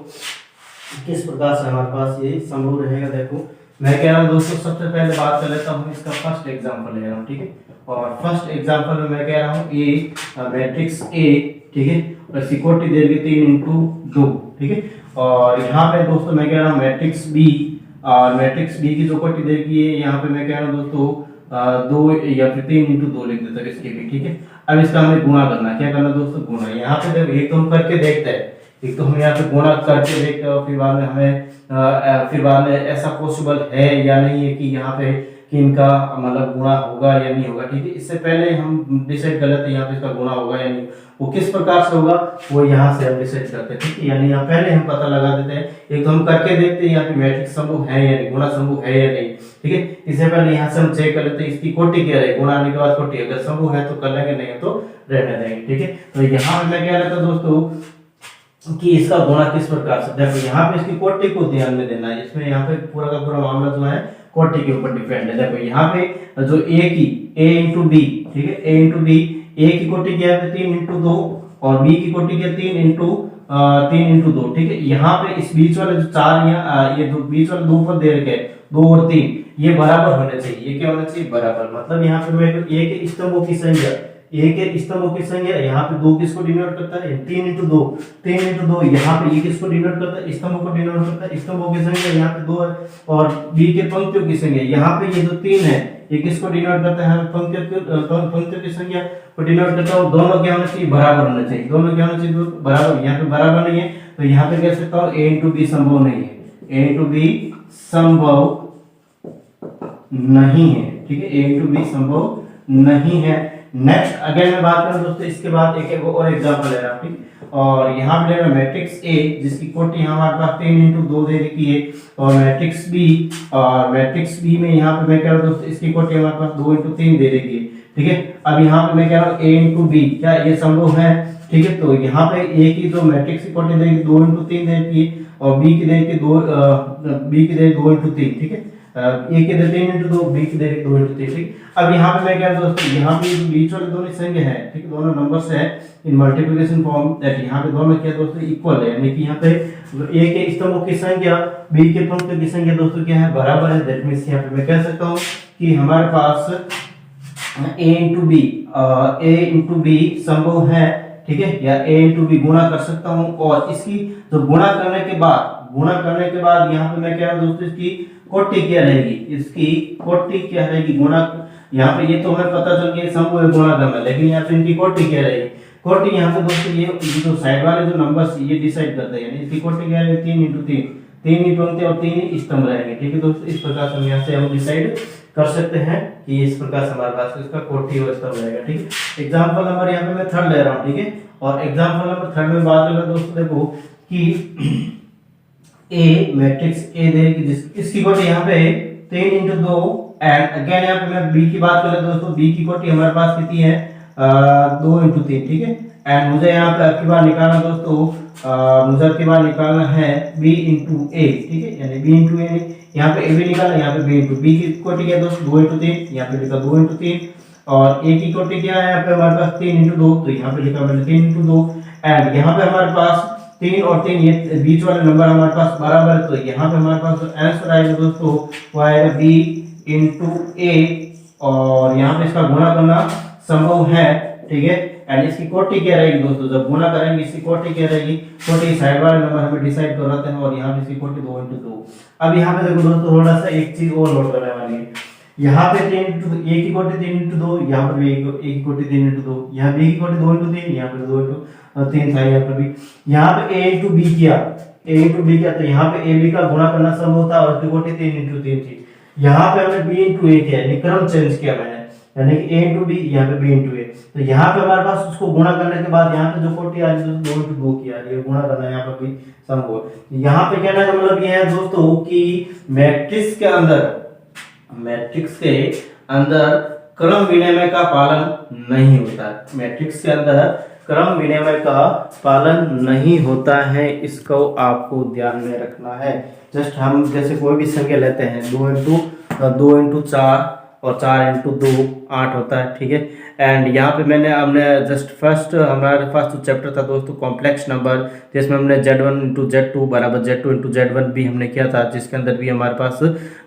किस प्रकार से हमारे पास ये संभव रहेगा, देखो मैं कह रहा हूँ दोस्तों सबसे पहले बात कर लेता हूँ इसका फर्स्ट एग्जांपल ले रहा हूँ, ठीक है, और फर्स्ट एग्जांपल में मैं कह रहा हूँ ए मैट्रिक्स ए, ठीक है, और सिक्योरिटी दे दी 3 इंटू 2, ठीक है, और यहाँ पे दोस्तों मैं कह रहा हूँ मैट्रिक्स बी, और मैट्रिक्स बी की जो कोटी देखी है यहाँ पे मैं कह रहा हूँ दोस्तों 2 या फिर 3 इंटू 2 लिख देता है इसके भी, ठीक है। अब इसका हमें गुणा करना, क्या करना दोस्तों, गुणा। यहाँ पे देखो एक तो हम करके देखते हैं, एक तो हम यहाँ पे गुणा करके देखते हैं और फिर बाद में ऐसा पॉसिबल है या नहीं है कि यहाँ पे कि इनका मतलब गुणा होगा या नहीं होगा, ठीक है। इससे पहले हम डिसाइड कर लेते हैं यहाँ पे इसका गुणा होगा या नहीं, वो किस प्रकार से होगा वो यहाँ से हम डिसाइड करते हैं, ठीक है, यानी यहाँ पहले हम पता लगा देते हैं, एक तो हम करके देखते हैं यहाँ पे मैट्रिक्स समूह है या नहीं, गुणा समूह है या नहीं, ठीक है। इससे पहले यहाँ से हम चेक कर लेते हैं इसकी कोटि क्या है, गुणा आने के बाद कोटि, अगर समूह है तो कर लेंगे, नहीं है तो रहने देंगे, ठीक है। तो यहाँ पे मैं क्या लेता दोस्तों कि इसका गुणा किस प्रकार से, देखो यहाँ पे इसकी कोटि को ध्यान में देना है, इसमें यहाँ पे पूरा का पूरा मामला जो है कोटि के ऊपर डिपेंड है। देखो यहाँ पे जो ए इंटू बी, ठीक है, ए इंटू बी, ए की कोटि क्या है 3 इंटू 2 और बी की कोटि क्या 3 इंटू 2, ठीक है। यहाँ पे इस बीच वाले जो 4 या ये दो बीच वाले 2 पद दे रखे 2 और 3 ये बराबर होने चाहिए, ये क्या होना चाहिए बराबर, मतलब यहाँ पे मैं ए के स्तंभों की संख्या, एक है स्तंभों की संख्या, यहाँ पे 2 किसको डिनोट करता है, 3 इंटू 2, 3 इंटू 2 यहाँ पे ये किसको डिनोट करता है, स्तंभों को डिनोट करता है, स्तंभों की संख्या यहाँ पे 2 है, और बी के पंक्तियों की संख्या यहाँ पे ये जो 3 है ये किसको डिनोट करता है, पंक्तियों की संख्या को डिनोट करता है। दोनों क्या होना चाहिए, बराबर होना चाहिए, दोनों क्या होना चाहिए, बराबर। यहाँ पे बराबर नहीं है तो यहाँ पे कह सकता हूँ a इंटू बी संभव नहीं है, a इंटू बी संभव नहीं है, ठीक है, a इंटू बी संभव नहीं है। नेक्स्ट अगेन मैं बात करूं दोस्तों, इसके बाद एक और एग्जांपल ले रहा हूं, ठीक, और यहाँ पे ले रहा मैट्रिक्स A जिसकी कोटि हमारे पास 3 इंटू 2 दे रखी है, और मैट्रिक्स B, और मैट्रिक्स B में यहाँ पे मैं कह रहा हूँ दोस्तों इसकी कोटि हमारे पास 2 इंटू 3 दे रखी है, ठीक है। अब यहाँ पे मैं कह रहा हूँ A इंटू बी, क्या ये संभव है, ठीक है। तो यहाँ पे A की तो मैट्रिक्स की कोटि दे रखी 2 इंटू 3 दे रखी है, और B की दे रखी 2 इंटू 3, ठीक है। ए के दे 3 इंटू 2, बी की दे 2 इंटू 3, ठीक। अब यहाँ पे मैं क्या दोस्तों, यहाँ पे बीच वाले दोनों संख्या है, ठीक, दोनों नंबर्स है इन मल्टीप्लिकेशन फॉर्म, दैट यहाँ पे दोनों क्या दोस्तों इक्वल है, यानी कि यहाँ पे ए के स्तंभों की संख्या बी के पंक्तियों की संख्या दोस्तों क्या है, बराबर है। दैट मींस यहाँ पे मैं कह सकता हूँ कि हमारे पास ए इंटू बी संभव है, ठीक है, या ए इंटू बी गुणा कर सकता हूँ, और इसकी जो गुणा करने के बाद यहाँ पे मैं क्या दोस्तों इसकी कोटि क्या रहेगी, इसकी कोटि क्या रहेगी, गुणा, यहाँ पे ये तो हमें पता चल गया संभव है गुणा करना, लेकिन यहाँ पे इनकी कोटि क्या रहेगी, कोटि यहाँ पे दोस्तों ये जो साइड वाले जो नंबर्स ये डिसाइड करते हैं, यानी इसकी कोटि क्या रहेगी, 3 इंटू 3, 3 ही पंक्ति और 3 ही स्तंभ रहेंगे, ठीक है दोस्तों। इस प्रकार से हम यहाँ से हम डिसाइड कर सकते हैं कि इस प्रकार से हमारे पास इसका कोटि और स्तंभ रहेगा, ठीक है। एग्जांपल नंबर यहाँ पे मैं थर्ड ले रहा हूँ, ठीक है, और एग्जांपल नंबर थर्ड में बात करें दोस्तों, देखो कि A मैट्रिक्स A देगी इसकी कोटि यहाँ पे 3 इंटू 2, एंड अगेन यहाँ पे मैं B की बात करें दोस्तों, B की कोटि हमारे पास कितनी है, 2 इंटू 3, ठीक है। एंड मुझे यहाँ पे अब की बार निकालना दोस्तों, मुझे अब की बार निकालना है B इंटू A, ठीक है, यानी B इंटू A, यहाँ पे A भी निकाला, यहाँ पे B इंटू B की कोटि क्या है दोस्तों, 2 इंटू 3, यहाँ पे लिखा 2 इंटू 3, और A की कोटि क्या है यहाँ पे हमारे पास 3 इंटू 2, तो यहाँ पे लिखा मैंने 3 इंटू 2, एंड यहाँ पे हमारे पास 3 और 3 ये बीच वाले नंबर हमारे पास बराबर है, तो यहाँ पे हमारे पास जो आंसर आएगा दोस्तों वो आएगा B इंटू A, और यहाँ पे इसका गुणा करना संभव है, ठीक है। एंड इसकी कोटि क्या रहेगी दोस्तों, जब गुणा करेंगे इसकी कोटि क्या रहेगी, कोटि साइड वाले नंबर हमें डिसाइड करवाते हैं, और यहाँ पे इसकी कोटि 2 इंटू 2। अब यहाँ पे देखो दोस्तों थोड़ा सा एक चीज और नोट करने वाली है, यहाँ पे 3 इंटू A की कोटि 3 इंटू 2, यहाँ पर भी A की कोटि 3 इंटू 2, यहाँ B की कोटि 2 इंटू 3, यहाँ पर 2 इंटू 3 था, यहाँ पर भी, यहाँ पे A इंटू B किया, A इंटू B किया, तो यहाँ पे A B का गुणा करना संभव था, और उसकी कोटि 3 इंटू 3 थी। यहाँ पे हमने B इंटू A किया, यानी क्रम चेंज किया मैंने, यानी कि A इंटू B, यहाँ पे B इंटू A, तो यहाँ पे हमारे पास उसको गुणा करने के बाद यहाँ पे जो कोटि आ रही है 2 इंटू 2 किया, ये गुणा करना यहाँ पर भी संभव है। यहाँ पे कहने का मतलब ये है दोस्तों कि मैट्रिक्स के अंदर क्रम विनिमय का पालन नहीं होता है, मैट्रिक्स के अंदर क्रम विनिमय का पालन नहीं होता है, इसको आपको ध्यान में रखना है। जस्ट हम जैसे कोई भी संख्या लेते हैं 2 इंटू 4 और 4 इंटू 2 8 होता है, ठीक है। एंड यहाँ पे हमने जस्ट फर्स्ट हमारे पास जो चैप्टर था दोस्तों कॉम्प्लेक्स नंबर, जिसमें हमने Z1 इंटू Z2 बराबर Z2 इंटू Z1 भी हमने किया था, जिसके अंदर भी हमारे पास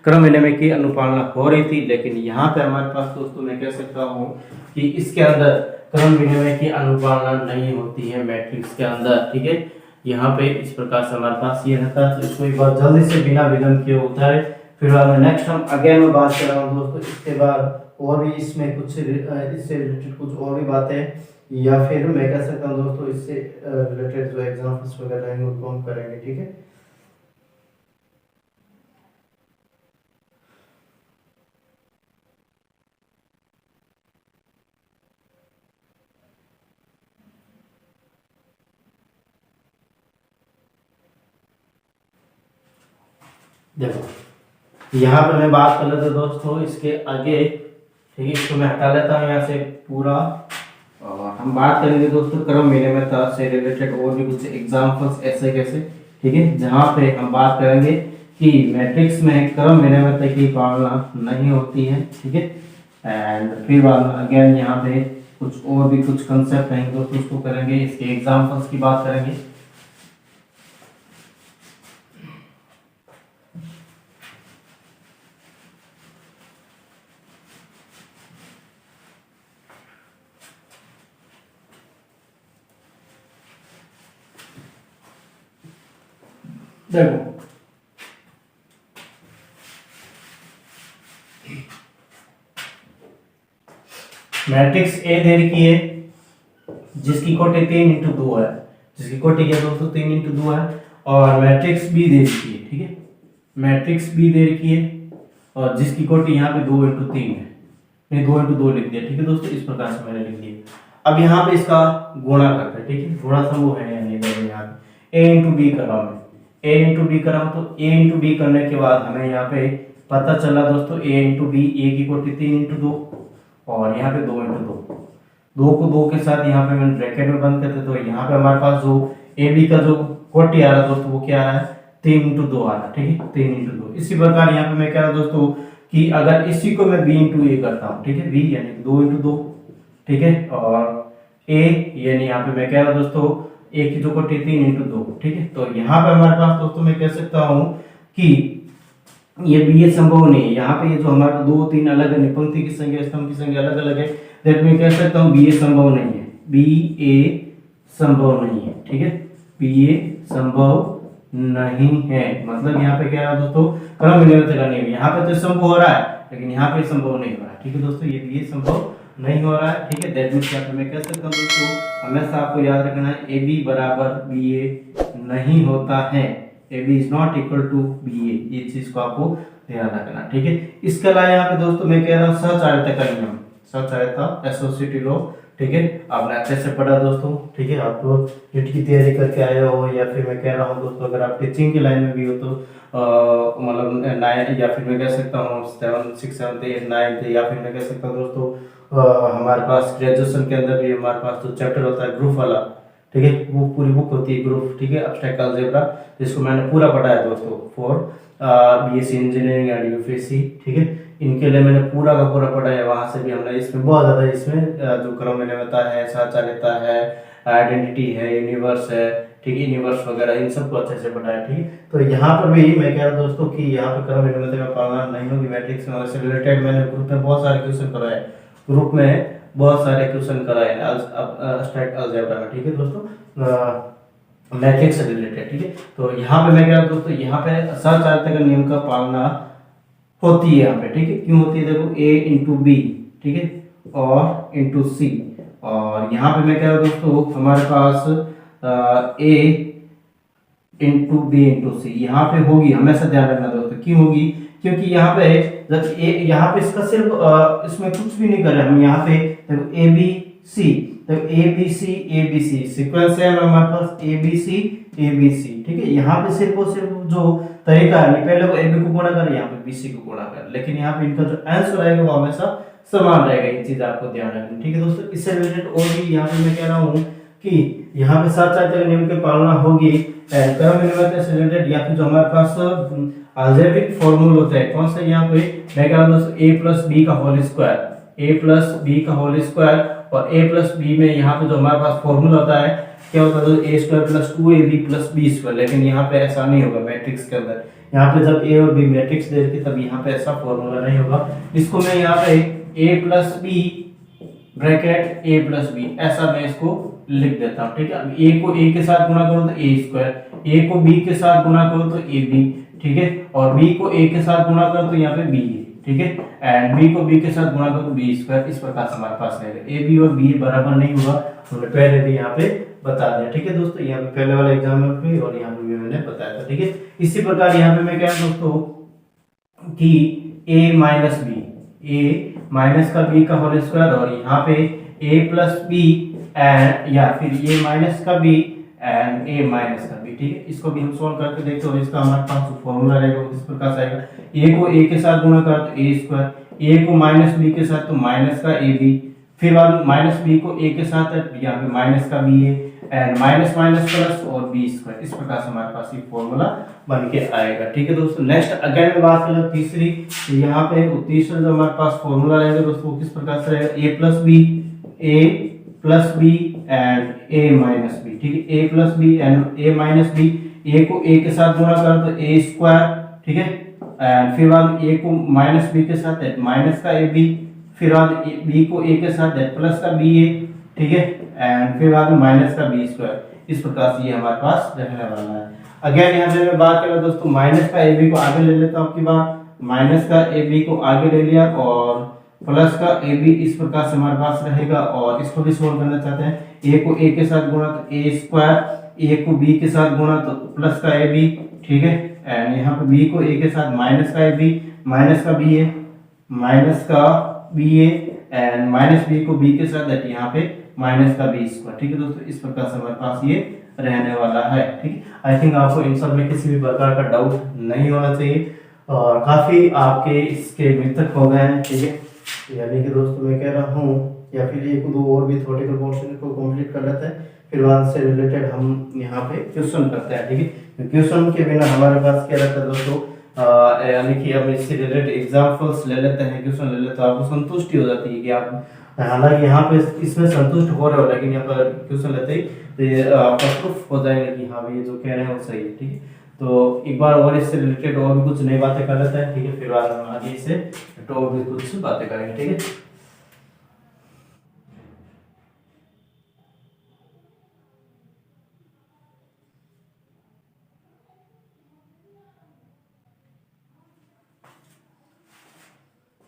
क्रम विनिमय की अनुपालना हो रही थी। लेकिन यहाँ पे हमारे पास दोस्तों मैं कह सकता हूँ कि इसके अंदर क्रम विनिमय की अनुपालना नहीं होती है मैट्रिक्स के अंदर, ठीक है। यहाँ पे इस प्रकार से हमारे पास ये रहता है, तो इसको एक बार जल्दी से बिना विलंब किए उतारे, फिर बाद में नेक्स्ट हम अगेन में बात कर रहा हूँ दोस्तों, इसके बाद और भी इसमें कुछ इससे रिलेटेड कुछ और भी बातें, या फिर मैं कह सकता हूँ दोस्तों इससे रिलेटेड जो एग्जाम्पल्स वगैरह हैं उनको हम करेंगे, ठीक है। देखो यहाँ पे मैं बात कर लेता दोस्तों इसके आगे, ठीक है, इसको मैं हटा लेता हूँ यहाँ से पूरा, और हम बात करेंगे दोस्तों क्रम विनिमयता से रिलेटेड और भी कुछ एग्जांपल्स ऐसे कैसे, ठीक है, जहाँ पे हम बात करेंगे कि मैट्रिक्स में क्रम विनिमयता की पालना नहीं होती है, ठीक है। एंड फिर बाद में अगेन यहाँ पे कुछ और भी कुछ कंसेप्ट हैं दोस्तों, उसको करेंगे, इसके एग्जाम्पल्स की बात करेंगे। देखो मैट्रिक्स ए दे रखी है जिसकी कोटि 3 इंटू 2 है, जिसकी कोटि क्या दोस्तों 3 इंटू 2 है। और मैट्रिक्स बी दे रखी है, ठीक है, मैट्रिक्स बी दे रखी है और जिसकी कोटि यहाँ पे 2 इंटू 3 है, नहीं 2 इंटू 2 लिख दिया, ठीक है दोस्तों, इस प्रकार से मैंने लिख दिया। अब यहाँ पे इसका गुणा करते हैं, ठीक है, गुणा समूह है या नहीं, देखो यहाँ पे ए इंटू बी कर रहा हूँ मैं, ए इंटू बी कर रहा हूँ, तो ए इंटू बी करने के बाद हमें यहाँ पे पता चला दोस्तों ए इंटू बी, ए की कोटि 3 इंटू 2 और यहाँ पे 2 इंटू 2 को 2 के साथ यहाँ पे मैंने ब्रैकेट में बंद करते, तो यहाँ पे हमारे पास जो ए बी का जो कोटि आ रहा है दोस्तों वो क्या आ रहा है 3 इंटू 2 आ रहा है, ठीक है, 3 इंटू 2। इसी प्रकार यहाँ पे मैं कह रहा हूँ दोस्तों कि अगर इसी को मैं b इंटू ए करता हूँ, ठीक है, b यानी 2 इंटू 2, ठीक है, और a यानी यहाँ पे मैं कह रहा हूँ दोस्तों a की जो कोटि 3 इंटू 2, ठीक है, तो यहाँ पे हमारे पास दोस्तों मैं कह सकता हूँ कि ये बी ए संभव नहीं है। यहाँ पे ये जो हमारे 2 3 अलग है, पंक्ति की संख्या स्तंभ की संख्या अलग अलग है, दैट मैं कह सकता हूँ बी ए संभव नहीं है, बी ए संभव नहीं है, ठीक है, बी ए संभव नहीं है। मतलब यहाँ पे क्या है दोस्तों क्रम निरंतर का नियम, यहाँ पे तो संभव हो रहा है लेकिन यहाँ पे संभव नहीं हो रहा है, ठीक है दोस्तों, ये बी ए संभव नहीं हो रहा है, ठीक है, दैट मींस क्या मैं कह सकता हूँ दोस्तों हमेशा आपको याद रखना है ए बी बराबर बी ए नहीं होता है, A B is not equal to B A, ये चीज को आपको ध्यान रखना, ठीक है। इसके अलावा यहाँ पे दोस्तों मैं कह रहा हूँ सहचारिता का नियम, सहचारिता एसोसिएटिव लॉ, ठीक है, आपने अच्छे से पढ़ा दोस्तों, ठीक है, आप नीट की तैयारी करके आए हो या फिर मैं कह रहा हूँ दोस्तों अगर आप टीचिंग की लाइन में भी हो तो मतलब 9 या फिर मैं कह सकता हूँ 7 6 7 8 9 या फिर मैं कह सकता हूँ दोस्तों हमारे पास ग्रेजुएशन के अंदर भी हमारे पास जो चैप्टर होता है ग्रुप वाला, ठीक है, वो पूरी बुक होती है ग्रुप, ठीक है, एब्स्ट्रैक्ट अलजेब्रा, जिसको मैंने पूरा पढ़ा है दोस्तों for BSc engineering and UPSC, ठीक है, इनके लिए मैंने पूरा का पूरा पढ़ा है। वहां से भी हमने इसमें बहुत ज्यादा इसमें जो क्रम नियमितता है, सहचारिता है, आइडेंटिटी है, यूनिवर्स है, ठीक है, यूनिवर्स वगैरह इन सबको अच्छे से पढ़ा है, ठीक है। तो यहाँ पर भी मैं कह रहा हूँ दोस्तों कि यहाँ पर क्रम नियमितता का पालना नहीं होगी, मैट्रिक्स से रिलेटेड मैंने ग्रुप में बहुत सारे क्वेश्चन कराए, ग्रुप में बहुत सारे क्वेश्चन कराए एब्स्ट्रैक्ट अलजेब्रा में, ठीक है दोस्तों, मैट्रिक्स से रिलेटेड, ठीक है। तो यहाँ पे मैं कह रहा हूँ दोस्तों यहाँ पे सहचारिता का नियम का पालना होती है यहाँ पे, ठीक है, क्यों होती है देखो a इंटू बी, ठीक है, और इंटू सी, और यहाँ पे मैं कह रहा हूँ दोस्तों हमारे पास a इंटू बी इंटू सी यहाँ पे होगी, हमेशा ध्यान रखना दोस्तों, क्यों होगी, क्योंकि यहाँ पे जब यहाँ पे इसका सिर्फ इसमें कुछ भी नहीं कर रहे हम, यहाँ पे देखो ए बी सी, तो ए बी सी सीक्वेंस है हमारे पास ए बी सी, ठीक है, यहाँ पे सिर्फ और सिर्फ जो तरीका है पहले को ए बी को गुणा कर, यहाँ पे बी सी को गुणा कर, लेकिन यहाँ पे इनका जो आंसर रहेगा वो हमेशा समान रहेगा, ये चीज आपको ध्यान रखनी, ठीक है दोस्तों। इससे रिलेटेड और भी यहाँ पे मैं कह रहा हूँ कि यहाँ पे सहचारिता नियम की पालना होगी, क्रम नियमितता से रिलेटेड, या फिर जो हमारे पास अलजेब्रिक फॉर्मूला होता है कौन सा, यहाँ पे मैं कह रहा हूँ दोस्तों a प्लस बी का whole square, a plus B का होल स्क्वायर, और a प्लस बी में यहाँ पे जो हमारे पास फॉर्मूला होता है क्या होता है तो a square plus 2ab plus b square, लेकिन यहाँ पे ऐसा नहीं होगा मैट्रिक्स के अंदर, यहाँ पे जब a और b मैट्रिक्स दे रखी तब यहाँ पे ऐसा फॉर्मूला नहीं होगा। इसको मैं यहाँ पे a plus B bracket a plus B ऐसा मैं इसको लिख देता हूँ, ठीक है। अब a को a के साथ गुणा करो तो a स्क्वायर, a को b के साथ गुणा करो तो ab, ठीक है, और b को a के साथ गुणा करो तो यहाँ पे b, ठीक है, एंड b को b के साथ गुणा करो तो b स्क्वायर, इस प्रकार से हमारे पास रहेगा। a b और b बराबर नहीं होगा, हमने पहले भी यहाँ पे बता दिया, ठीक है दोस्तों, यहाँ पे पहले वाले एग्जाम में भी और यहाँ पे भी मैंने बताया था, ठीक है। इसी प्रकार यहाँ पे मैं कह रहा हूँ दोस्तों कि a minus B, a minus का b का होल स्क्वायर, और यहाँ पे a प्लस बी एंड या फिर a माइनस का b एंड a माइनस का b, ठीक है। इसको भी हम सॉल्व करके देखते हैं और इसका हमारे पास जो फॉर्मूला रहेगा इस प्रकार से आएगा, a को a के साथ गुणा करो तो a स्क्वायर, a को माइनस b के साथ तो माइनस का ab, फिर बाद माइनस b को a के साथ है यहाँ पे माइनस का b है, एंड माइनस माइनस प्लस और b स्क्वायर, इस प्रकार से हमारे पास ये फॉर्मूला बन के आएगा, ठीक है दोस्तों। नेक्स्ट अगेन में बात करें तीसरी, यहाँ पे तीसरा जो हमारे पास फॉर्मूला रहेगा दोस्तों किस प्रकार से रहेगा, a plus B and a minus B, ठीक है, a plus B and a minus B, a को a के साथ गुणा करो तो a स्क्वायर, ठीक है, एंड फिर बाद a को माइनस b के साथ है माइनस का ab, फिर बाद b को a के साथ है प्लस का ba, ठीक है, एंड फिर बाद माइनस का b स्क्वायर, इस प्रकार से ये हमारे पास रहने वाला है। अगेन यहाँ पे मैं बात कर रहा दोस्तों माइनस का ए बी को आगे ले लेता हूँ आपकी बात, माइनस का ए बी को आगे ले लिया और प्लस का ए बी इस प्रकार से हमारे पास रहेगा। और इसको भी सोल्व करना चाहते हैं, ए को ए के साथ गुणा तो ए स्क्वायर, ए को बी के साथ गुणा तो प्लस का ए बी, ठीक है। एंड यहाँ पे बी को ए के साथ माइनस का ए बी, माइनस का बी ए, माइनस का B A and minus B को बी के साथ दैट यहाँ पे माइनस का बी स्क्वायर, ठीक है दोस्तों। इस प्रकार से हमारे पास ये रहने वाला है, ठीक है। आई थिंक आपको इन सब में किसी भी प्रकार का डाउट नहीं होना चाहिए और काफी आपके इसके मित्रक हो गए हैं, ठीक है। यानी कि दोस्तों मैं कह रहा हूँ या फिर एक दो और भी थ्योरेटिकल पोर्शन को कंप्लीट कर लेते हैं, फिर वहां से रिलेटेड हम यहाँ पे क्वेश्चन करते हैं, ठीक है। क्वेश्चन के बिना हमारे पास क्या रहता है दोस्तों, यानी कि हम इससे रिलेटेड एग्जांपल्स ले लेते हैं, क्वेश्चन ले लेते हैं, आपको संतुष्टि हो जाती है कि आप हालांकि यहाँ पे इसमें संतुष्ट हो रहे हो लेकिन यहाँ पर क्वेश्चन लेते ही तो ये आपका प्रूफ हो जाएगा कि हाँ भाई ये जो कह रहे हैं वो सही है, ठीक है। तो एक बार और इससे रिलेटेड और भी कुछ नई बातें कर लेते हैं, ठीक है, फिर बाद में आगे इससे तो और भी कुछ बातें करेंगे, ठीक है।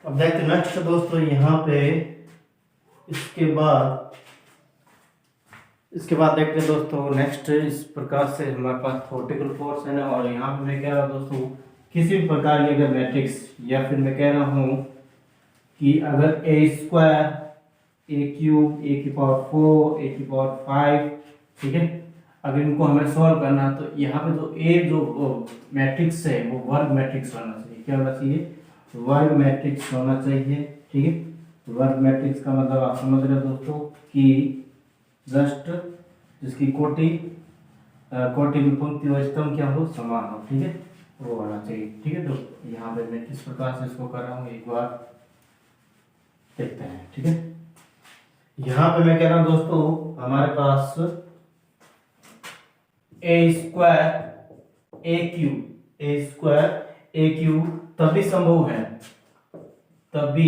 अब देखते नेक्स्ट दोस्तों यहाँ पे इसके बाद देखते हैं दोस्तों नेक्स्ट इस प्रकार से हमारे पास थ्योरेटिकल पोर्शन है। और यहाँ पे मैं कह रहा हूँ दोस्तों किसी भी प्रकार की अगर मैट्रिक्स या फिर मैं कह रहा हूँ कि अगर ए स्क्वायर, ए क्यूब, ए की पावर 4, ए की पावर 5, ठीक है, अगर इनको हमें सॉल्व करना है तो यहाँ पे जो मैट्रिक्स है वो वर्ग मैट्रिक्स होना चाहिए। क्या होना चाहिए? वर्ग मैट्रिक्स होना चाहिए, ठीक है। वर्ग मैट्रिक्स का मतलब आप समझ रहे हो दोस्तों कि जस्ट जिसकी कोटि की पंक्ति और स्तंभ क्या हो, समान हो, ठीक है, वो होना चाहिए, ठीक है। तो यहाँ पे मैं किस प्रकार से इसको कर रहा हूँ एक बार देखते हैं, ठीक है। यहाँ पे मैं कह रहा हूँ दोस्तों हमारे पास ए स्क्वायर ए क्यूब तभी संभव है जब ए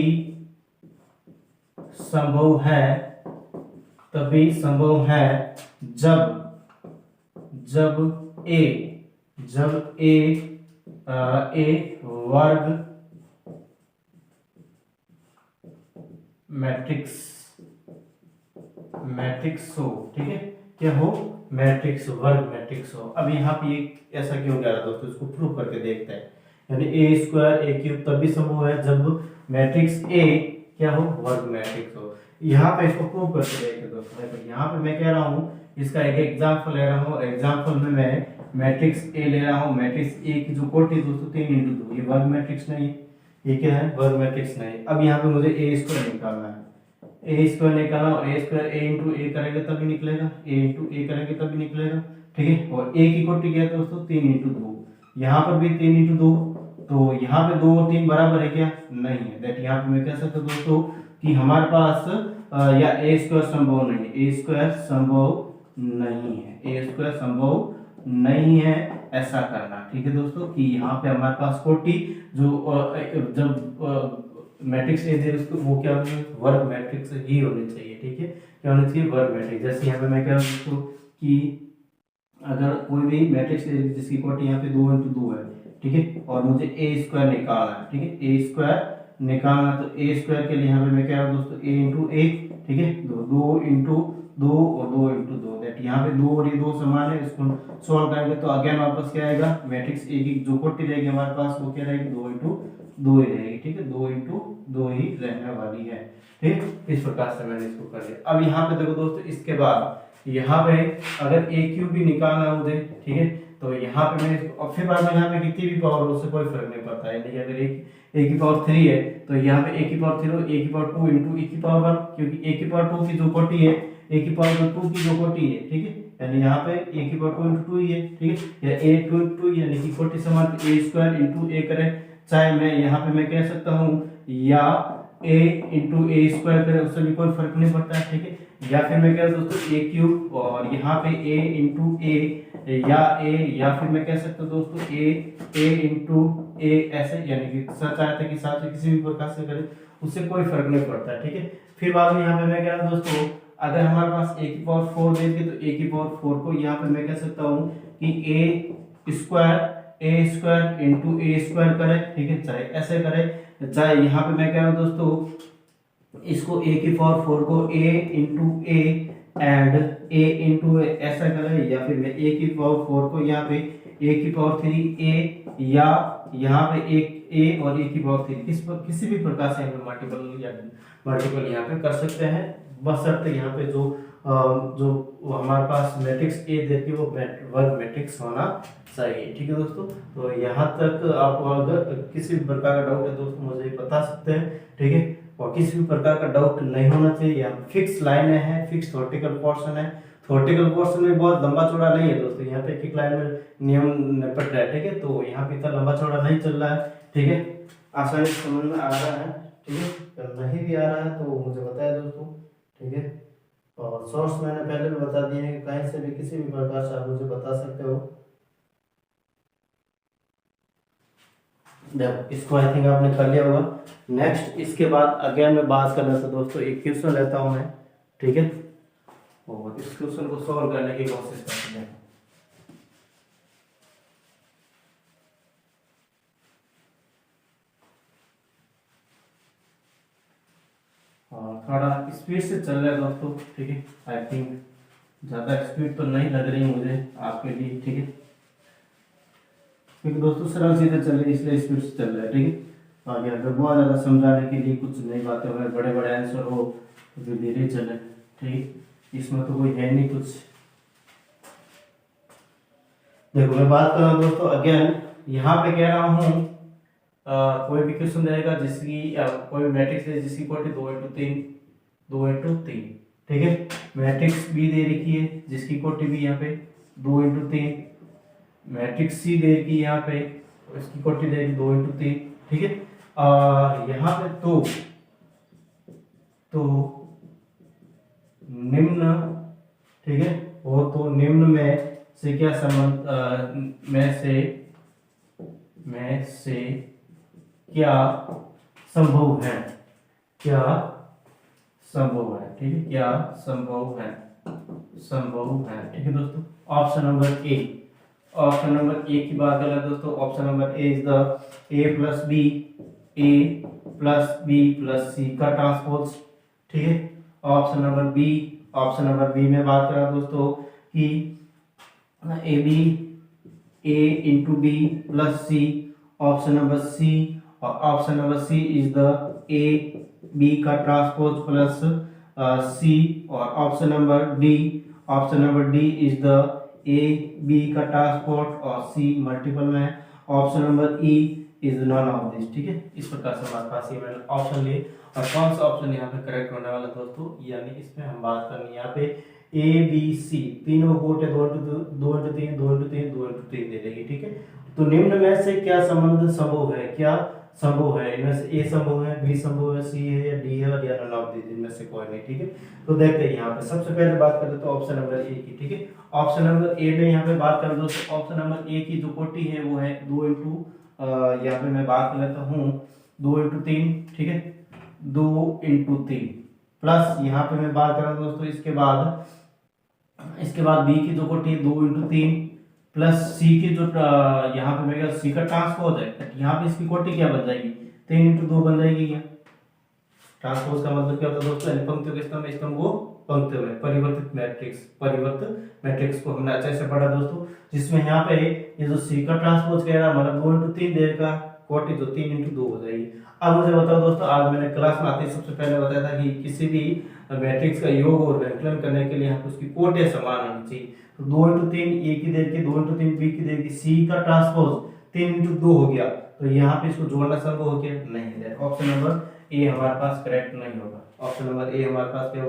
वर्ग मैट्रिक्स हो, ठीक है। क्या हो? मैट्रिक्स, वर्ग मैट्रिक्स हो। अब यहाँ पे ये ऐसा क्यों कह रहा दोस्तों, इसको प्रूव करके देखते हैं। यानी ए स्क्वायर ए क्यूब तभी संभव है जब मैट्रिक्स ए क्या हो, वर्ग मैट्रिक्स हो। यहाँ पे इसको प्रूव करके देखते हैं दोस्तों। देखो यहाँ पे मैं कह रहा हूँ इसका एक एग्जांपल ले रहा हूँ, एग्जांपल में मैं मैट्रिक्स ए ले रहा हूँ। मैट्रिक्स ए की जो कोटि है दोस्तों 3 × 2, ये वर्ग मैट्रिक्स नहीं है, ये क्या है? वर्ग मैट्रिक्स नहीं। अब यहाँ पे मुझे ए स्क्वायर निकालना है, ए स्क्वायर निकालना, और ए स्क्वायर ए इंटू ए करेंगे तभी निकलेगा, ए इंटू ए करेंगे तभी निकलेगा, ठीक है। और ए की कोटि क्या है दोस्तों? 3 × 2। यहाँ पर भी 3 × 2, तो यहाँ पे 2 और 3 बराबर है क्या? नहीं है। दैट यहाँ पे मैं कह सकता हूँ दोस्तों कि हमारे पास या ए स्क्वायर संभव नहीं है, ए स्क्वायर संभव नहीं है, ऐसा करना, ठीक है दोस्तों। कि यहाँ पे हमारे पास कोटि जो जब मैट्रिक्स ए दे उसको वो क्या होनी, वर्ग मैट्रिक्स ही होनी चाहिए, ठीक है। क्या होनी चाहिए? वर्ग मैट्रिक्स। जैसे यहाँ पे मैं कह रहा हूँ दोस्तों कि अगर कोई भी मैट्रिक्स जिसकी कोटि यहाँ पे 2 × 2 है, ठीक है, और मुझे ए स्क्वायर निकालना है, ठीक है, ए स्क्वायर निकालना, तो ए स्क्वायर के लिए यहाँ पे मैं कह रहा हूँ दोस्तों ए इंटू ए, ठीक है, 2 × 2 और 2 × 2, दैट यहाँ पे 2 और ये 2 समान है। इसको सॉल्व करेंगे तो अगेन वापस क्या आएगा? मैट्रिक्स ए की जो कोटि रहेगी हमारे पास वो क्या रहेगी? 2 × 2 ही रहेगी, ठीक है, 2 × 2 ही रहने वाली है, ठीक। इस प्रकार से मैंने इसको कर लिया। अब यहाँ पे देखो दोस्तों, इसके बाद यहाँ पे अगर ए क्यूब भी निकालना है मुझे, ठीक है, तो यहाँ पे मैं और फिर बाद में यहाँ पे कितनी भी पावर हो उससे कोई फर्क नहीं पड़ता है। यानी अगर ए की पावर 3 है तो यहाँ पे ए की पावर 3 ए की पावर 2 × ए की पावर 1, क्योंकि ए की पावर 2 की जो कोटि है, ए की पावर 2 की जो कोटि है, ठीक है, यानी यहाँ पे ए की पावर 2 × 2 ही है, ठीक है, या ए 2 × 2 यानी कि कोटि समान ए स्क्वायर × ए करें, चाहे मैं यहाँ पे मैं कह सकता हूँ या ए × ए स्क्वायर करें, उससे भी कोई फर्क नहीं पड़ता है, ठीक है। या फिर मैं कह दोस्तों ए क्यूब और यहाँ पे ए × ए या फिर मैं कह सकता हूँ दोस्तों ए × ए ऐसे, यानी कि सच चाहते कि साथ किसी भी प्रकार से करें उससे कोई फर्क नहीं पड़ता, ठीक है। फिर बाद में यहाँ पे मैं कह रहा हूँ दोस्तों अगर हमारे पास ए की पावर 4 दे दी तो ए की पावर 4 को यहाँ पे मैं कह सकता हूँ कि स्क्वायर ए स्क्वायर इंटू ए स्क्वायर करे, ठीक है, चाहे ऐसे करे, चाहे यहाँ पे मैं कह रहा हूँ दोस्तों इसको ए की पावर 4 को A into A and A into ऐसा करे, या फिर मैं ए की पावर 4 को यहाँ पे ए की पावर 3 ए, या यहाँ पे एक ए और ए की पावर 3 किसी भी प्रकार से हम मल्टीपल या मल्टीपल यहाँ पे कर सकते हैं, बशर्ते यहाँ पे जो हमारे पास मैट्रिक्स ए देखिए वो वर्ग मैट्रिक्स होना चाहिए, ठीक है दोस्तों। तो यहाँ तक आपको अगर किसी भी प्रकार का डाउट है दोस्तों मुझे बता सकते हैं, ठीक है, और किसी भी प्रकार का डाउट नहीं होना चाहिए। यहाँ फिक्स लाइन है, फिक्स थ्योरेटिकल पोर्शन है, थ्योरेटिकल पोर्शन में बहुत लंबा चौड़ा नहीं है दोस्तों, यहाँ पे एक लाइन में नियम निपट रहा है, ठीक है, तो यहाँ पे इतना लंबा चौड़ा नहीं चल रहा है, ठीक है, आसानी से समझ में आ रहा है, ठीक है, अगर नहीं भी आ रहा है तो मुझे बताया दोस्तों, ठीक है, और सोर्स मैंने पहले भी बता दिए हैं कि कहीं से भी किसी भी प्रकार से आप मुझे बता सकते हो। देखो इसको आई थिंक आपने कर लिया होगा। नेक्स्ट इसके बाद अगेन मैं बात कर रहा था दोस्तों, एक क्वेश्चन लेता हूं मैं, ठीक है, और इस क्वेश्चन को सॉल्व करने की कोशिश करते हैं। और थोड़ा स्पीड से चल रहा है दोस्तों, ठीक है, आई थिंक ज़्यादा स्पीड तो नहीं लग रही मुझे आपके लिए, ठीक है, क्योंकि दोस्तों सरल सीधे चल रही है इसलिए स्पीड से चल रहा है, ठीक है। आगे अगर बहुत ज़्यादा समझाने के लिए कुछ नई बातें हो, बड़े बड़े आंसर हो तो फिर धीरे चले, ठीक, इसमें तो कोई है नहीं कुछ। देखो मैं बात कर रहा हूँ दोस्तों अगेन, यहाँ पे कह रहा हूँ कोई भी क्वेश्चन रहेगा जिसकी कोई भी मैट्रिक्स है जिसकी कोटि 2 into 3, ठीक है, मैट्रिक्स बी दे रखी है जिसकी कोटि भी यहाँ पे 2 into 3, मैट्रिक्स सी दे रखी है यहाँ पे इसकी कोटि दे रखी 2 into 3, ठीक है, और यहाँ पे तो निम्न, ठीक है, वो तो निम्न में से क्या संबंध में से क्या संभव है, क्या संभव है, ठीक है, क्या संभव है, ठीक है दोस्तों। Option number A, option number A की बात करें दोस्तों, option number A is the A plus B plus C का ट्रांसपोज, ठीक है। ऑप्शन नंबर बी में बात करें दोस्तों कि A B A into B plus C, option number C, और option number C is the A B का ट्रांसपोज प्लस सी, और option number D is the A B का ट्रांसपोज और सी मल्टीपल में, option number E is none of this, ठीक है। इस प्रकार से हमारे पास ये मैंने ऑप्शन लिए, और कौन सा ऑप्शन यहाँ पे करेक्ट होने वाला दोस्तों, यानी इसमें हम बात करनी यहाँ पे ए बी सी तीनों कोटे 2 into 3 दे देगी, ठीक है। तो निम्न में से क्या संबंध संभव है, क्या संभव है, इनमें से ए संभव है, बी संभव है, सी है या डी है, या नॉन ऑफ दिस, इनमें से कोई नहीं, ठीक है। तो देखते हैं यहाँ पे सबसे पहले बात करते तो ऑप्शन नंबर ए की, ठीक है। ऑप्शन नंबर ए में यहाँ पे बात करें दोस्तों, ऑप्शन नंबर ए की जो कोटि है वो है 2 into यहाँ पे मैं बात कर लेता हूँ 2 into 3, ठीक है, 2 into 3 प्लस यहाँ पे मैं बात कर रहा हूँ दोस्तों इसके बाद बी की जो कोटि है 2 into 3 प्लस सी की जो यहाँ पे मेरा सी का ट्रांसपोज है, यहाँ पे इसकी कोटि क्या बन जाएगी 3 into 2 बन जाएगी। क्या ट्रांसपोज का मतलब क्या होता है दोस्तों, पंक्तियों के स्तंभ को पंक्तियों में परिवर्तित मैट्रिक्स को हमने अच्छे से पढ़ा दोस्तों, जिसमें यहाँ पे ये जो सी का ट्रांसपोज कह रहा है मतलब 2 into 3 देर का कोटि तो 3 into 2 हो जाएगी। अब मुझे बताओ दोस्तों, आज मैंने क्लास में आते सबसे पहले बताया था कि किसी भी मैट्रिक्स का योग और व्यंकलन करने के लिए हमको उसकी कोटियां समान होनी चाहिए। तो 2 into 3 ए की देर की, 2 into 3 बी की देर की, सी का ट्रांसपोज 3 into 2 हो गया, तो यहाँ पे इसको जोड़ना संभव हो गया नहीं है। ऑप्शन नंबर ए हमारे पास करेक्ट नहीं होगा, ऑप्शन नंबर ए हमारे पास क्या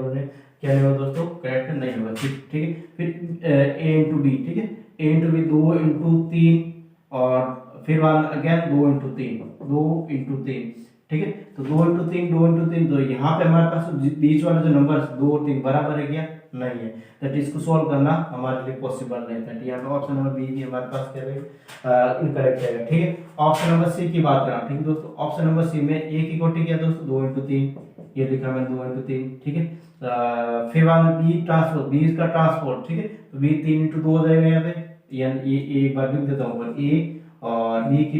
नहीं होगा दोस्तों, करेक्ट नहीं होगा, ठीक है। फिर ए इंटू बी, ठीक है, ए इंटू बी 2 into 3 और फिर अगेन 2 into 3, ठीक है। तो 2 into 3 तो यहाँ पे हमारे पास बीच वाले जो नंबर 2 और 3 बराबर है क्या, नहीं है, तो इसको सॉल्व करना हमारे लिए पॉसिबल नहीं था। यहाँ पे ऑप्शन नंबर बी भी हमारे पास क्या है इनकरेक्ट है, ठीक है। ऑप्शन नंबर सी की बात करें, ठीक है दोस्तों, ऑप्शन नंबर सी में ए की कोटि क्या दोस्तों 2 into 3, ये लिखा मैंने 2 into 3, ठीक है। फिर बी का ट्रांसपोर्ट, ठीक है, तो बी 3 into 2 हो जाएगा यहाँ पे, यानी ये एक बार लिख देता हूँ, ए और बी की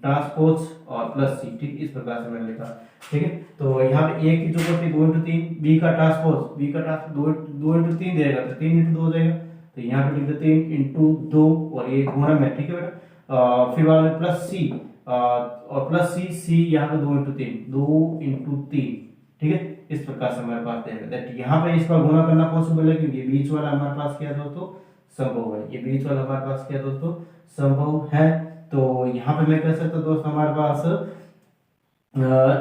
ट्रांसपोज और प्लस सी, ठीक, इस प्रकार से मैंने लिखा, ठीक है। तो यहाँ पे ए की जो कोटि 2 into 3, बी का ट्रांसपोज 2 into 3 देगा तो 3 into 2 हो जाएगा, तो यहाँ पे लिख देते हैं 3 into 2 और ये गुणा में, ठीक है बेटा। फिर बाद में प्लस सी और प्लस सी, सी यहाँ पे 2 into 3, 2 into 3, ठीक है। इस प्रकार से हमारे पास देगा दैट यहाँ पे इसका गुणा करना पॉसिबल है क्योंकि बीच वाला हमारे पास क्या है दोस्तों, संभव है। ये बीच वाला हमारे पास क्या है दोस्तों, संभव है। तो यहाँ पे मैं कह सकता हूँ दोस्त हमारे पास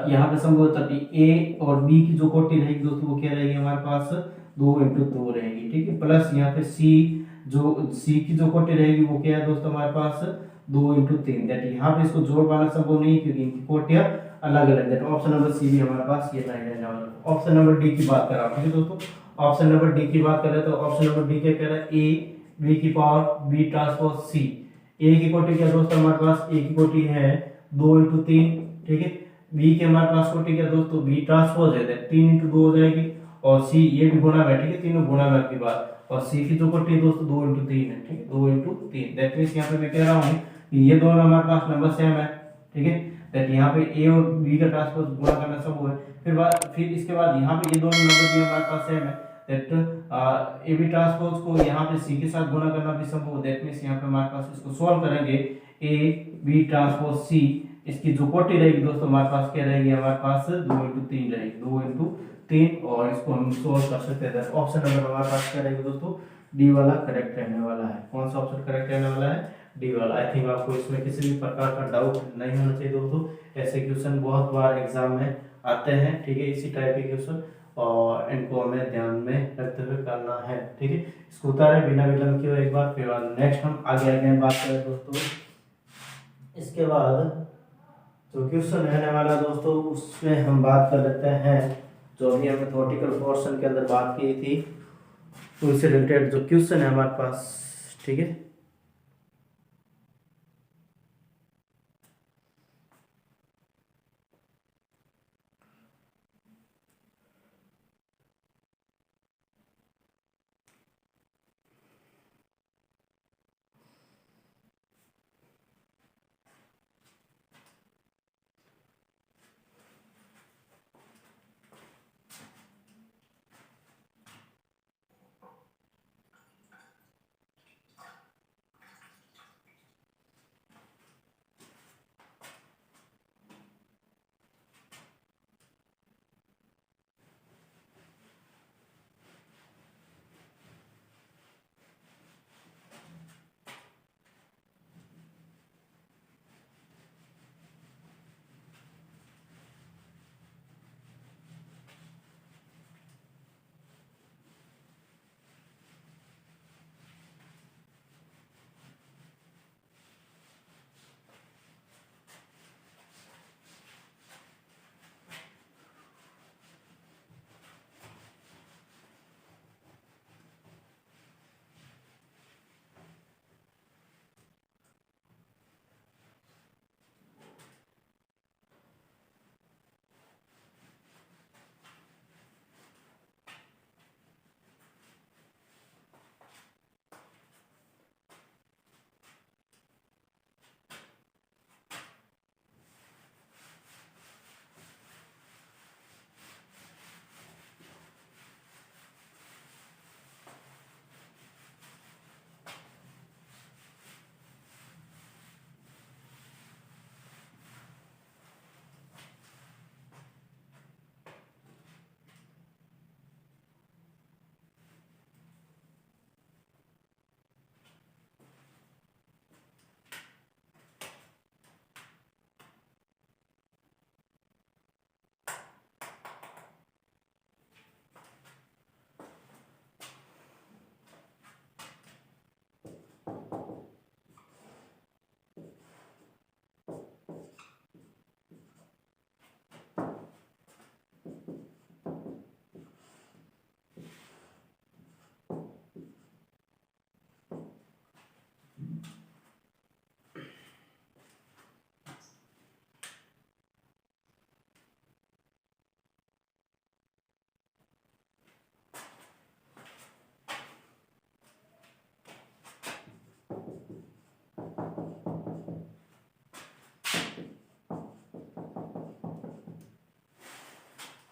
यहाँ पे संभव होता है ए और बी की जो कोटि रहेगी दोस्तों वो क्या रहेगी हमारे पास 2 into 2 रहेगी, ठीक है। प्लस यहाँ पे सी की जो कोटि रहेगी वो क्या है दोस्तों हमारे पास 2 into 3, दैट यहाँ पे इसको जोड़ पाना संभव नहीं क्योंकि इनकी कोटियां अलग अलग, दैट ऑप्शन नंबर सी भी हमारे पास ये नहीं रहने वाला। ऑप्शन नंबर डी की बात कर रहा हूँ, ठीक है दोस्तों। ऑप्शन नंबर डी की बात करें तो ऑप्शन नंबर डी क्या कह रहा है, ए बी की पावर बी ट्रांसपोज सी। ए की कोटि क्या दोस्तों हमारे पास, ए की कोटि है 2 into 3, ठीक है। बी के हमारे पास कोटि क्या दोस्तों, बी ट्रांसपोज है, 3 into 2 हो जाएगी, और सी ये भी गुणा में, ठीक है, तीनों गुणा में आपकी बात। और सी की जो कोटि है दोस्तों 2 into 3 है, ठीक है, 2 into 3, दैट मींस यहाँ पे मैं कह रहा हूँ कि ये दोनों हमारे पास नंबर सेम है, ठीक है। दैट यहाँ पे ए और बी का ट्रांसपोज गुणा करना संभव है। फिर इसके बाद यहाँ पे ये दोनों नंबर भी हमारे पास सेम है, दैट ए बी ट्रांसपोज को यहाँ पे सी के साथ गुणा करना भी संभव है। दैट मींस यहाँ पे हमारे पास इसको सॉल्व करेंगे, ए बी ट्रांसपोज सी, इसकी जो कोटि रहेगी दोस्तों हमारे पास क्या रहेगी, हमारे पास 2 into 3 रहेगी, 2 into 3, और इसको हम सोल्व कर सकते हैं। ऑप्शन नंबर हमारे पास क्या रहेगा दोस्तों, डी वाला करेक्ट रहने वाला है। कौन सा ऑप्शन करेक्ट रहने वाला है, डी वाला। आई थिंक आपको इसमें किसी भी प्रकार का डाउट नहीं होना चाहिए दोस्तों। ऐसे क्वेश्चन बहुत बार एग्जाम में आते हैं, ठीक है, इसी टाइप के क्वेश्चन, और इनको हमें ध्यान में रखते हुए करना है, ठीक है। इसको उतारे बिना विलंब किए एक बार, फिर नेक्स्ट हम आगे बात करें दोस्तों। इसके बाद जो क्वेश्चन रहने वाला दोस्तों उसमें हम बात कर लेते हैं, जो अभी हमने थ्योरेटिकल पोर्शन के अंदर बात की थी उससे रिलेटेड जो क्वेश्चन है हमारे पास, ठीक है।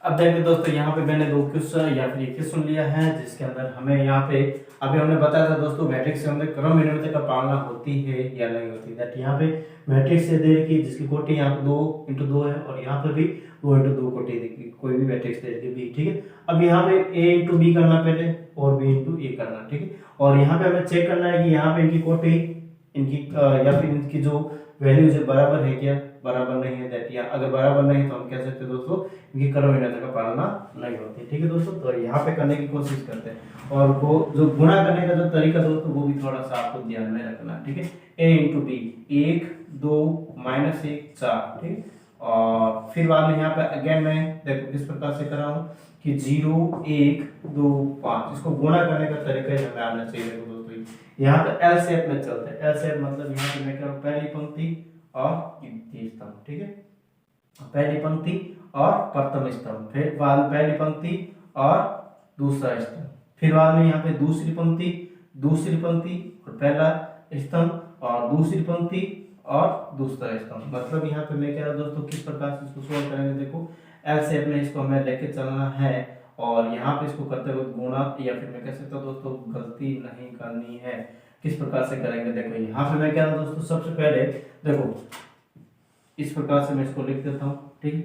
अब देखिए दोस्तों, यहाँ पे मैंने दो क्वेश्चन या फिर एक क्वेश्चन लिया है जिसके अंदर हमें यहाँ पे अभी हमने बताया था दोस्तों मैट्रिक्स से हमें क्रम विनिमय का पालना होती है या नहीं होती। दैट यहाँ पे मैट्रिक्स से दे रखी है जिसकी कोटि यहाँ पे 2 × 2 है और यहाँ पे भी 2 × 2 कोटि देखिए, कोई भी मैट्रिक्स दे रखी है, ठीक है। अब यहाँ पे a × b करना पहले और b × a करना, ठीक है। और यहाँ पे हमें चेक करना है कि यहाँ पे इनकी कोटि इनकी या फिर इनकी जो वैल्यूज है बराबर है क्या, बराबर नहीं है। दैट या अगर बराबर नहीं तो हम कह सकते हैं दोस्तों इनकी क्रम विनिमय का पालना नहीं होती, ठीक है दोस्तों। तो यहाँ पे करने की कोशिश करते हैं और वो जो गुणा करने का जो तरीका दोस्तों वो भी थोड़ा सा आपको ध्यान में रखना, ठीक है। a × b 1 2 -1 4, ठीक। और फिर बाद में यहाँ पे अगेन मैं देखो किस प्रकार से कर रहा हूँ कि 0 1 2 5 इसको गुणा करने का तरीका ही हमें आना चाहिए दोस्तों। यहाँ पे एल शेप में चलते हैं। एल शेप मतलब यहाँ पे मैं कह रहा हूँ पहली पंक्ति और द्वितीय स्तंभ, ठीक है। पहली पंक्ति और प्रथम स्तंभ, फिर बाद में पहली पंक्ति और दूसरा स्तंभ, फिर बाद में यहाँ पे दूसरी पंक्ति और पहला स्तंभ और दूसरी पंक्ति और दूसरा स्तंभ। मतलब यहाँ पे मैं कह रहा हूँ दोस्तों किस प्रकार से इसको सोल्व करेंगे। देखो एल शेप में इसको हमें लेके चलना है और यहाँ पे इसको करते हुए गुणा या फिर मैं कह सकता हूँ दोस्तों गलती नहीं करनी है। किस प्रकार से करेंगे देखो यहाँ पे मैं कह रहा हूँ दोस्तों सबसे पहले देखो इस प्रकार से मैं इसको लिख देता हूँ, ठीक है।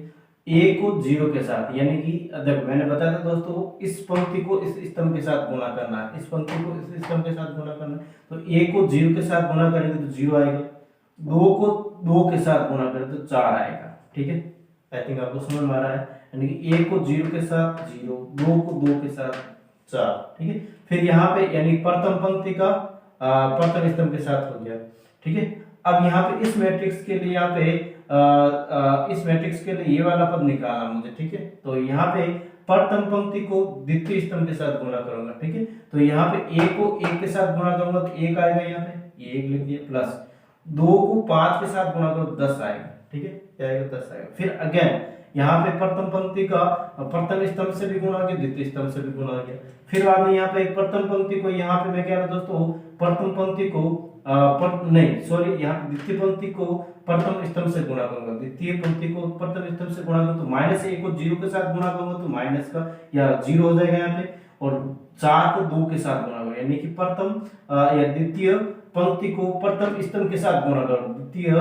a को 0 के साथ यानी कि देखो मैंने बताया था दोस्तों इस पंक्ति को इस स्तंभ के साथ गुणा करना है, इस पंक्ति को इस स्तंभ के साथ गुणा करना है। तो a को 0 के साथ गुणा करेंगे तो 0 आएगा, 2 को 2 के साथ गुणा करें तो 4 आएगा, ठीक है। आई थिंक आपको समझ में आ रहा है। यानी कि a को 0 के साथ 0, 2 को 2 के साथ 4, ठीक है। फिर यहाँ पे यानी प्रथम पंक्ति का प्रथम स्तंभ के साथ हो गया, ठीक है। अब यहाँ पे इस मैट्रिक्स के लिए यहाँ पे इस मैट्रिक्स के लिए ये वाला पद निकालना मुझे, ठीक है। तो यहाँ पे प्रथम पंक्ति को द्वितीय स्तंभ के साथ गुणा करूंगा, ठीक है। तो यहाँ पे a को 1 के साथ गुणा करूंगा तो 1 आएगा, यहाँ पे ये 1 लिख दिया, प्लस 2 को 5 के साथ गुणा करो 10 आएगा, ठीक है। क्या आएगा 10 आएगा। फिर अगेन यहाँ पे प्रथम पंक्ति का प्रथम स्तंभ से भी गुणा किया, द्वितीय स्तंभ से भी गुणा किया। फिर बाद में यहाँ पे प्रथम पंक्ति को यहाँ पे मैं कह रहा हूँ दोस्तों प्रथम पंक्ति को नहीं सॉरी यहाँ पे द्वितीय पंक्ति को प्रथम स्तंभ से गुणा करूंगा, द्वितीय पंक्ति को प्रथम स्तंभ से गुणा करूंगा तो -1 को 0 के साथ गुणा करूंगा तो माइनस का या 0 हो जाएगा यहाँ पे, और 4 को 2 के साथ गुणा करूंगा यानी कि प्रथम या द्वितीय पंक्ति को प्रथम स्तंभ के साथ गुणा करूंगा, द्वितीय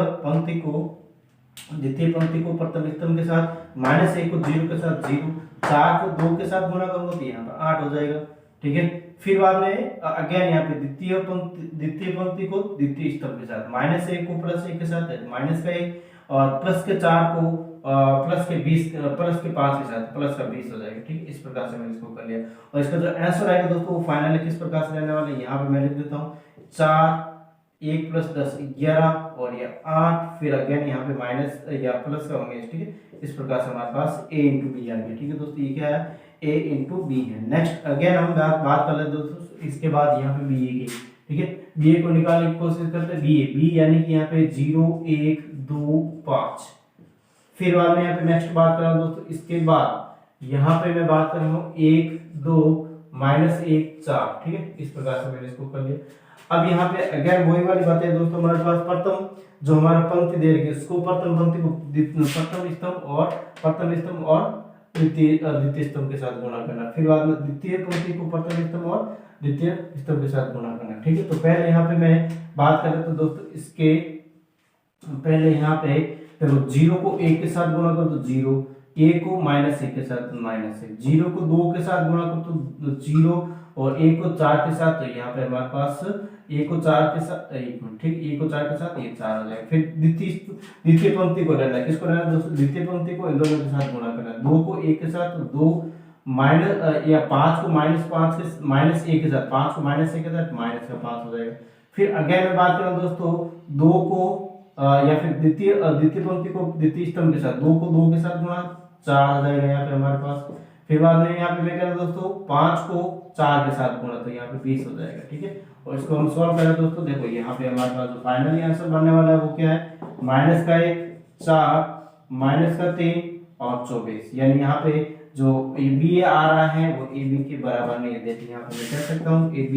पंक्ति को प्रथम स्तंभ के साथ, -1 को 0 के साथ 0, 4 को 2 के साथ गुणा करूंगा तो यहाँ पर 8 हो जाएगा, ठीक है। फिर बाद में अगेन यहाँ पे द्वितीय पंक्ति को द्वितीय स्तंभ के साथ, -1 को +1 के साथ माइनस का 1 और +4 को +5 के साथ प्लस का 20 हो जाएगा, ठीक है। इस प्रकार से मैंने इसको कर लिया और इसका जो आंसर आएगा दोस्तों वो फाइनली किस प्रकार से रहने वाला है यहाँ पे मैं लिख देता हूँ 4 1 + 10 11 और ये 8, फिर अगेन यहाँ पे माइनस या प्लस का होंगे, ठीक है। इस प्रकार से हमारे पास a × b आ गया, ठीक है दोस्तों। ये क्या है a × b है। नेक्स्ट अगेन हम बात कर लेते दोस्तों इसके बाद यहाँ पे ba की, ठीक है। ba को निकालने की कोशिश करते हैं। b यानी कि यहाँ पे 0 1 2 5। फिर बाद में यहाँ पे नेक्स्ट बात कर रहा हूँ दोस्तों इसके बाद यहाँ पे मैं बात कर रहा हूँ 1 2 -1 4, ठीक है। इस प्रकार से मैंने इसको कर लिया। अब यहाँ पे अगेन वही वाली बात है दोस्तों, हमारे पास प्रथम जो हमारा पंक्ति दे रखी है उसको प्रथम पंक्ति को प्रथम स्तंभ और द्वितीय स्तंभ के साथ गुणा करना, फिर बाद में द्वितीय पंक्ति को प्रथम स्तंभ और द्वितीय स्तंभ के साथ गुणा करना, ठीक है। तो पहले यहाँ पे मैं बात कर रहा था दोस्तों इसके पहले यहाँ पे देखो 0 को 1 के साथ गुणा करो तो 0, 1 को -1 के साथ तो -1, 0 को 2 के साथ गुणा करो तो 0 और 1 को 4 के साथ, तो यहाँ पे हमारे पास 1 को 4 के साथ 1 मिनट, ठीक। 1 को 4 के साथ ये 4 हो जाएगा। फिर द्वितीय पंक्ति को लेना है, किसको लेना है दोस्तों द्वितीय पंक्ति को इन दोनों के साथ गुणा करना है। 2 को 1 के साथ तो 2 या 5 को -1 के साथ, 5 को -1 के साथ माइनस का 5 हो जाएगा। फिर अगेन मैं बात करूँ दोस्तों 2 को या फिर द्वितीय पंक्ति को द्वितीय स्तंभ के साथ 2 को 2 के साथ गुणा 4 आ जाएगा यहाँ पे हमारे पास। फिर बाद में यहाँ पे मैं कह रहा हूँ दोस्तों 5 को 4 के साथ गुणा तो यहाँ पे 20 हो जाएगा, ठीक है। और इसको हम सॉल्व करें दोस्तों, देखो यहाँ पे हमारे पास जो फाइनली आंसर बनने वाला है वो क्या है -1 4 -3 और 24, यानी यहाँ पे जो AB आ रहा है वो AB के बराबर नहीं है। देखिए यहाँ पे मैं कह सकता हूँ AB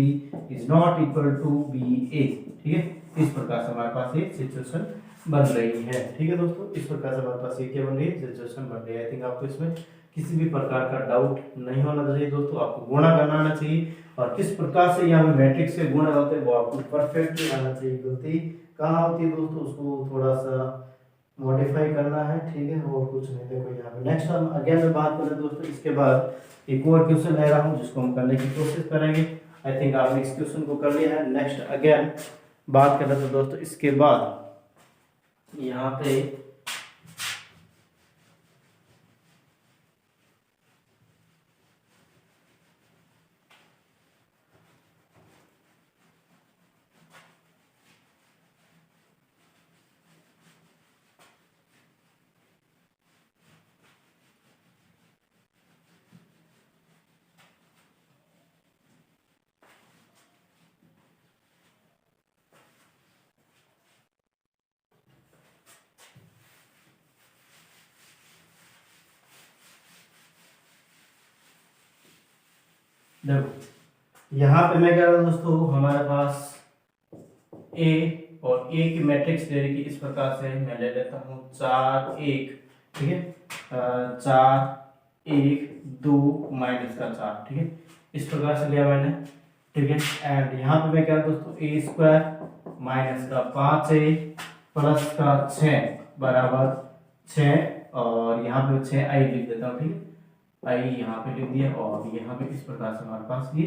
is not equal to BA, ठीक है। इस प्रकार से हमारे पास ये सिचुएशन बन रही है, ठीक है दोस्तों। इस प्रकार से हमारे पास ये क्या बन रही है सिचुएशन बन रही है। आई थिंक आपको इसमें किसी भी प्रकार का डाउट नहीं होना चाहिए दोस्तों। आपको गुणा करना आना चाहिए और किस प्रकार से यहाँ पे मैट्रिक्स से गुणा होते हैं वो आपको परफेक्टली आना चाहिए। गलती कहाँ होती है दोस्तों, उसको थोड़ा सा मॉडिफाई करना है, ठीक है, और कुछ नहीं। देखो यहाँ पे नेक्स्ट हम अगेन में बात करें दोस्तों, इसके बाद एक और क्वेश्चन ले रहा हूँ जिसको हम करने की कोशिश करेंगे। आई थिंक आपने इस क्वेश्चन को कर लिया है। नेक्स्ट अगेन बात करें तो दोस्तों इसके बाद यहाँ पे देखो यहाँ पे मैं कह रहा हूँ दोस्तों, हमारे पास ए और ए की मैट्रिक्स दे रही इस प्रकार से मैं ले लेता हूँ 4 1, ठीक है, 4 1 2 माइनस का 4, ठीक है, इस प्रकार से लिया मैंने, ठीक है। एंड यहाँ पे मैं कह रहा हूँ दोस्तों ए स्क्वायर माइनस का 5a प्लस का 6 बराबर 6, और यहाँ पे 6i लिख देता हूँ, ठीक है, आई यहाँ पे लिख दिया और यहाँ पे इस प्रकार से हमारे पास ये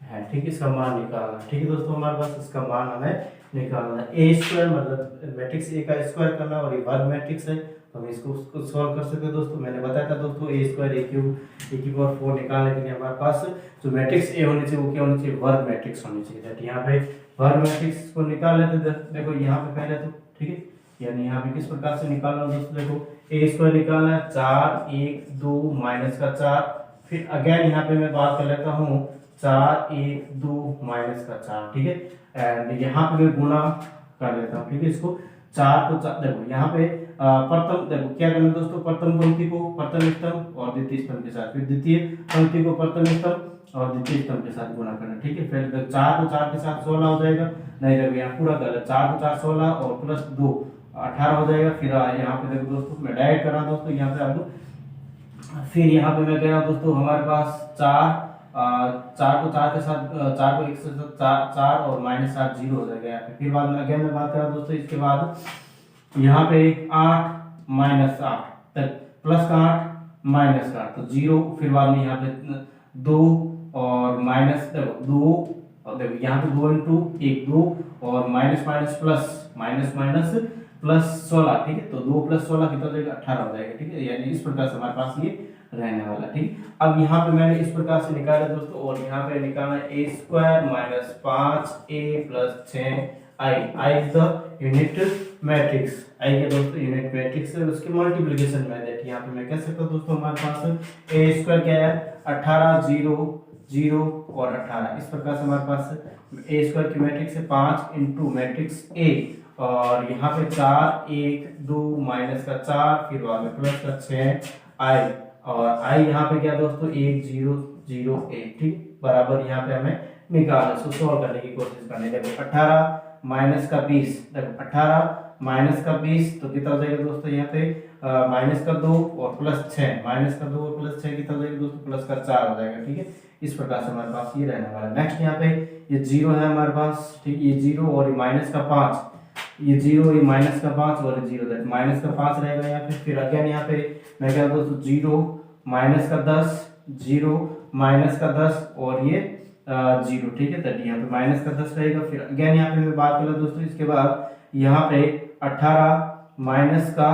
है, ठीक है। इसका मान निकालना, ठीक है दोस्तों, हमारे पास इसका मान हमें निकालना है। ए स्क्वायर मतलब मैट्रिक्स ए का स्क्वायर करना और ये वर्ग मैट्रिक्स है, तो हम इसको उसको सॉल्व कर सकते हैं दोस्तों। मैंने बताया था दोस्तों ए स्क्वायर ए क्यूब ए की पावर 4 निकालने के लिए हमारे पास जो मैट्रिक्स ए होनी चाहिए वो क्या होनी चाहिए, वर्ग मैट्रिक्स होनी चाहिए। दैट यहाँ पे वर्ग मैट्रिक्स को निकाल लेते हैं। देखो यहाँ पे पहले तो, ठीक है, यानी यहाँ पे किस प्रकार से निकालना दोस्तों, देखो ए स्क्वायर निकालना है 4 1 2 माइनस का 4, फिर अगेन यहाँ पे मैं बात कर लेता हूँ 4 1 2 माइनस का 4, ठीक है, एंड यहाँ पे मैं गुणा कर लेता हूँ, ठीक है, इसको 4 को 4, देखो यहाँ पे प्रथम, देखो क्या करना दोस्तों, प्रथम पंक्ति को प्रथम स्तंभ और द्वितीय स्तंभ के साथ, फिर द्वितीय पंक्ति को प्रथम स्तंभ और द्वितीय स्तंभ के साथ गुणा करना, ठीक है। फिर 4 को 4 के साथ 16 हो जाएगा, नहीं देखो यहाँ पूरा गलत, 4 को 4 16 और प्लस 2 18 हो जाएगा। फिर यहाँ पे देखो दोस्तों मैं डायरेक्ट कर रहा हूँ दोस्तों, यहाँ पे आप फिर यहाँ पे मैं कह रहा हूँ दोस्तों हमारे पास 4 को 4 के साथ 4 को 1 से 4 और माइनस 7 0 हो जाएगा यहाँ पे। फिर बाद में अगेन मैं बात कर रहा हूँ दोस्तों, इसके बाद यहाँ पे 8 माइनस 8 तक प्लस का 8 माइनस का 8 तो 0, फिर बाद में यहाँ पे 2 और माइनस, देखो 2 और देखो यहाँ पे 2 इंटू 1 2 और minus minus plus minus minus plus 16, ठीक है, तो 2 प्लस 16 कितना हो जाएगा 18 हो जाएगा, ठीक है, यानी इस प्रकार से हमारे पास ये रहने वाला, ठीक। अब यहाँ पे मैंने इस प्रकार से निकाला दोस्तों, और यहाँ पे निकालना A square minus 5a plus 6i, I is the unit matrix, I है दोस्तों यूनिट मैट्रिक्स है, उसके मल्टीप्लिकेशन मेथड। यहाँ पे मैं कह सकता हूँ दोस्तों हमारे पास ए स्क्वायर क्या है 18 0 0 और 18, इस प्रकार से हमारे पास ए स्क्वायर की मैट्रिक्स है 5 इंटू मैट्रिक्स ए, और यहाँ पे 4 1 2 माइनस का 4, फिर बाद में प्लस का 6 आई, और आई यहाँ पे क्या दोस्तों 1 0 0 1, ठीक, बराबर यहाँ पे हमें निकालना, सो सॉल्व करने की कोशिश करनी। देखो 18 माइनस का 20, देखो 18 माइनस का 20 तो कितना हो जाएगा दोस्तों, यहाँ पे माइनस का 2 और प्लस 6, माइनस का 2 और प्लस 6 कितना हो जाएगा दोस्तों, प्लस का 4 हो जाएगा, ठीक है। इस प्रकार से हमारे पास ये रहने वाला है। नेक्स्ट यहाँ पे ये 0 है हमारे पास, ठीक, ये 0 और माइनस का 5, ये 0 ये माइनस का 5 और 0 दैट माइनस का 5 रहेगा यहाँ पे। फिर अगेन यहाँ पे मैं क्या दोस्तों 0 माइनस का 10 0 माइनस का 10 और ये 0, ठीक है, दैट यहाँ पे माइनस का 10 रहेगा। फिर अगेन यहाँ पे मैं बात कर रहा दोस्तों, इसके बाद यहाँ पे 18 माइनस का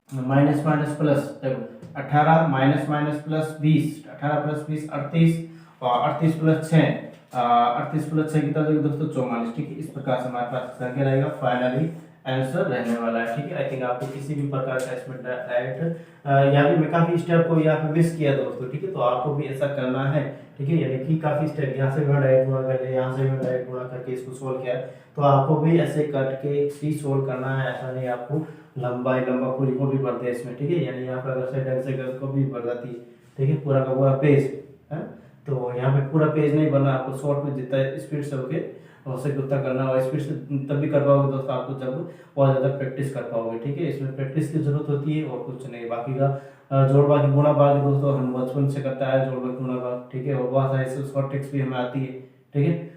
माइनस माइनस प्लस, देखो 18 माइनस माइनस प्लस 20, 18 प्लस 20 38 और 38 प्लस 6 38 प्लस 6 कितना देगा दोस्तों 44, ठीक है। इस प्रकार से हमारे पास क्या रहेगा फाइनली आंसर रहने वाला है, ठीक है। आई थिंक आपको किसी भी प्रकार का इसमें डायरेक्ट यहाँ पे मैं काफी स्टेप को यहाँ पे मिस किया दोस्तों, ठीक है, तो आपको भी ऐसा करना है, ठीक है, यानी कि काफी स्टेप यहाँ से मैं डायरेक्ट गुणा कर लिया, यहाँ से मैं डायरेक्ट गुणा करके इसको सोल्व किया, तो आपको भी ऐसे करके ही सोल्व करना है, ऐसा नहीं आपको लंबा पूरी को भी भरते हैं इसमें, ठीक है, यानी यहाँ पर अगर से ढंग से कर को भी भर जाती है, ठीक है, पूरा का पूरा पेज है, तो यहाँ पे पूरा पेज नहीं बनना, आपको शॉर्ट में जितना स्पीड से होके हो सके उतना करना, और स्पीड से तब भी कर पाओगे दोस्तों आपको जब बहुत ज़्यादा प्रैक्टिस कर पाओगे, ठीक है। इसमें प्रैक्टिस की जरूरत होती है और कुछ नहीं। बाकी का जोड़ बाकी गुणा भाग दोस्तों हम बचपन से करता है, जोड़ बाकी गुणा भाग, ठीक है। और बहुत सारे शॉर्ट ट्रिक्स भी हमें आती है, ठीक है।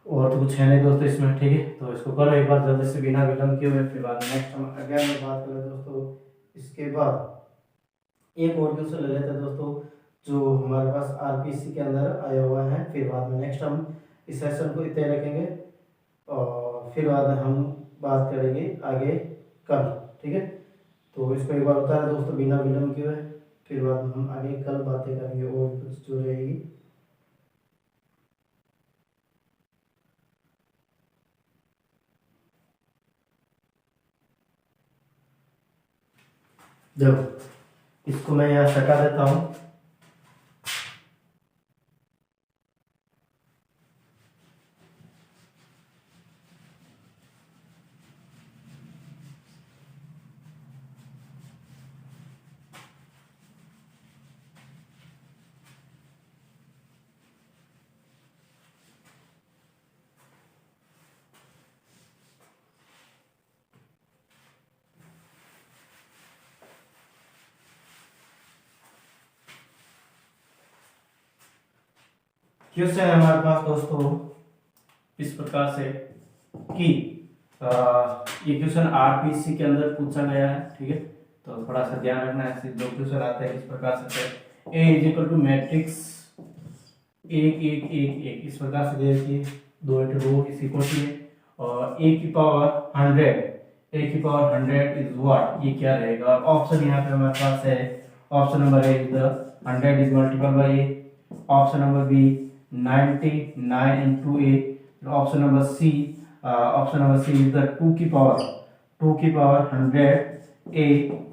और तो कुछ है नहीं दोस्तों इसमें, ठीक है। तो इसको करो एक बार जल्दी से बिना विलंब किए हुए, फिर बाद में नेक्स्ट हम अगेन में बात करें दोस्तों। इसके बाद एक और क्वेश्चन ले लेते हैं दोस्तों जो हमारे पास आरपीसी के अंदर आया हुआ है, फिर बाद में नेक्स्ट हम इस सेशन को इतने रखेंगे और फिर बाद में हम बात करेंगे आगे कल, ठीक है। तो इसको एक बार उतारे दोस्तों बिना विलंब किए हुए, फिर बाद में हम आगे कल बातें करेंगे और कुछ जो रहेगी। देखो इसको मैं यहाँ हटा देता हूँ। क्वेश्चन है हमारे पास दोस्तों इस प्रकार से कि ये क्वेश्चन आरपीसी के अंदर पूछा गया है, ठीक है। तो थोड़ा सा ध्यान रखना है, दो क्वेश्चन आते हैं इस प्रकार से। ए इज इक्वल टू मैट्रिक्स 1 1 1 1 इस प्रकार से दे रखी है, 2 इंटू 2 इसी को है, और ए की पावर 100 इज व्हाट, ये क्या रहेगा। ऑप्शन यहाँ पे हमारे पास है, option number A is the 100 is multiple by A, option number B 99 into a, option number C is the 2 की पावर 100 a,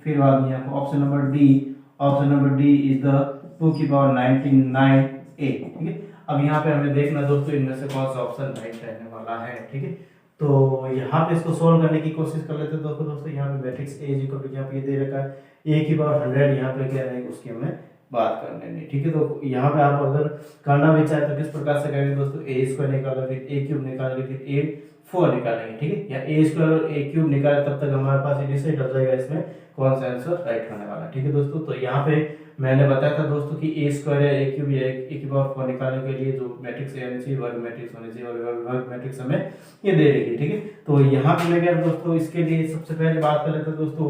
फिर बाद में यहाँ option number D is the 2 की पावर 99 a, ठीक है। अब यहाँ पे हमें देखना दोस्तों इनमें से कौन सा ऑप्शन राइट रहने वाला है, ठीक है। तो यहाँ पे इसको सोल्व करने की कोशिश कर लेते हैं दोस्तों। यहाँ पे मैट्रिक्स ए इक्वल टू यहाँ पे दे रखा है ए की पावर 100, यहाँ पे क्या रहेगा उसकी हमें बात करने में, ठीक है। तो यहाँ पे आप अगर करना भी चाहे तो किस प्रकार से करेंगे दोस्तों, ए स्क्वायर निकालो, फिर ए क्यूब निकालेंगे, फिर ए 4 निकालेंगे, ठीक है। या ए स्क्वायर और ए क्यूब निकाले तब तक हमारे पास ये डिसाइड हो जाएगा इसमें कौन सा आंसर राइट होने वाला, ठीक है दोस्तों। तो यहाँ पे मैंने बताया था दोस्तों कि ए स्क्वायर या ए क्यूब या ए की पावर 4 निकालने के लिए जो मैट्रिक्स आनी चाहिए वर्ग मैट्रिक्स होनी चाहिए, और वर्ग मैट्रिक्स हमें ये दे रही है, ठीक है। तो यहाँ पे मैं क्या दोस्तों इसके लिए सबसे पहले बात कर लेते हैं दोस्तों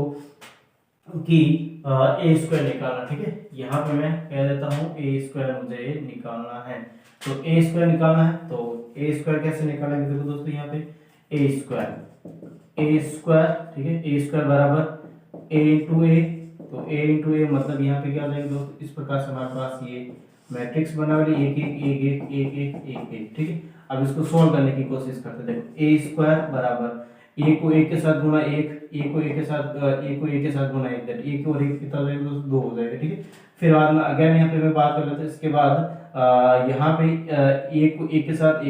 कि ए स्क्वायर निकालना, ठीक है। यहाँ पे मैं कह देता हूँ ए स्क्वायर मुझे निकालना है। तो ए स्क्वायर निकालना है तो ए स्क्वायर कैसे निकालेंगे देखो दोस्तों, यहाँ पे ए स्क्वायर, ठीक है। ए स्क्वायर बराबर ए इंटू ए, तो ए इंटू ए मतलब यहाँ पे क्या हो जाएगा दोस्तों, इस प्रकार से हमारे पास ये मैट्रिक्स बना हुआ है 1 1 1 1 1 1 1 1, ठीक है। अब इसको सोल्व करने की कोशिश करते हैं। देखो ए स्क्वायर बराबर ए को एक के साथ गुणा 1, ए को एक के साथ गुणा 1, दैट 1 और 1 कितना हो जाएगा दोस्तों 2 हो जाएगा, ठीक है। फिर बाद में अगेन यहाँ पे मैं बात कर लेते हैं। इसके बाद यहाँ पे ए को एक के साथ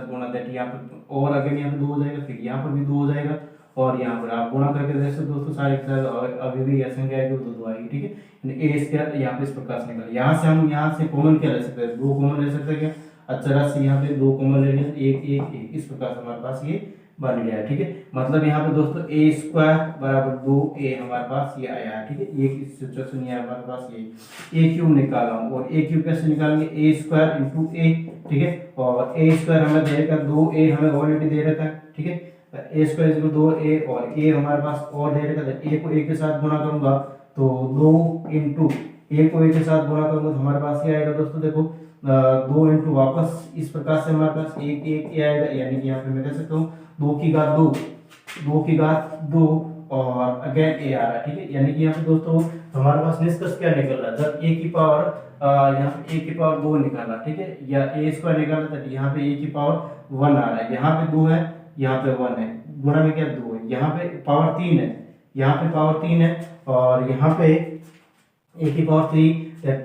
गुणा, दैट यहाँ पे और अगेन यहाँ पे 2 हो जाएगा, फिर यहाँ पर भी 2 हो जाएगा, और यहाँ पर आप गुणा करके देख सकते दोस्तों सारे के साथ, और अभी भी संख्या आएगी 2 2 आएगी, ठीक है। ए स्क्वायर यहाँ पे इस प्रकार से निकल, यहाँ से हम यहाँ से कॉमन क्या ले सकते हैं, 2 कॉमन ले सकते हैं क्या, अच्छा राशि यहाँ पे 2 कॉमन ले लिया, 1 1 1 इस प्रकार से हमारे पास ये बन गया है, ठीक है। मतलब यहाँ पे दोस्तों ए स्क्वायर बराबर 2a हमारे पास ये आया है, ठीक है। ये सिचुएशन ये हमारे पास ये ए क्यूब निकाला हूँ, और ए क्यूब कैसे निकालेंगे, ए स्क्वायर इंटू ए, ठीक है। और ए स्क्वायर हमें दे रखा 2a हमें ऑलरेडी दे रखा है, ठीक है। ए स्क्वायर इक्वल 2a, और ए हमारे पास और दे रखा है, ए को ए के साथ गुणा करूंगा तो 2 इंटू ए को ए के साथ गुणा करूंगा तो हमारे पास ये आएगा दोस्तों, देखो 2 इंटू वापस इस प्रकार से हमारे पास एक एक आएगा, यानी कि यहाँ पे मैं कह सकता हूँ 2 की घात 2 और अगेन ए आ रहा है, ठीक है। यानी कि यहाँ पे दोस्तों हमारे पास निष्कर्ष क्या निकल रहा है, जब ए की पावर यहाँ पे ए की पावर 2 निकाला, ठीक है, या ए स्क्वायर निकाला तो यहाँ पे ए की पावर 1 आ रहा है, यहाँ पे 2 है, यहाँ पे 1 है, गुणा में क्या 2 है, यहाँ पे पावर 3 है, यहाँ पे पावर 3 है, और यहाँ पे ए की पावर 3,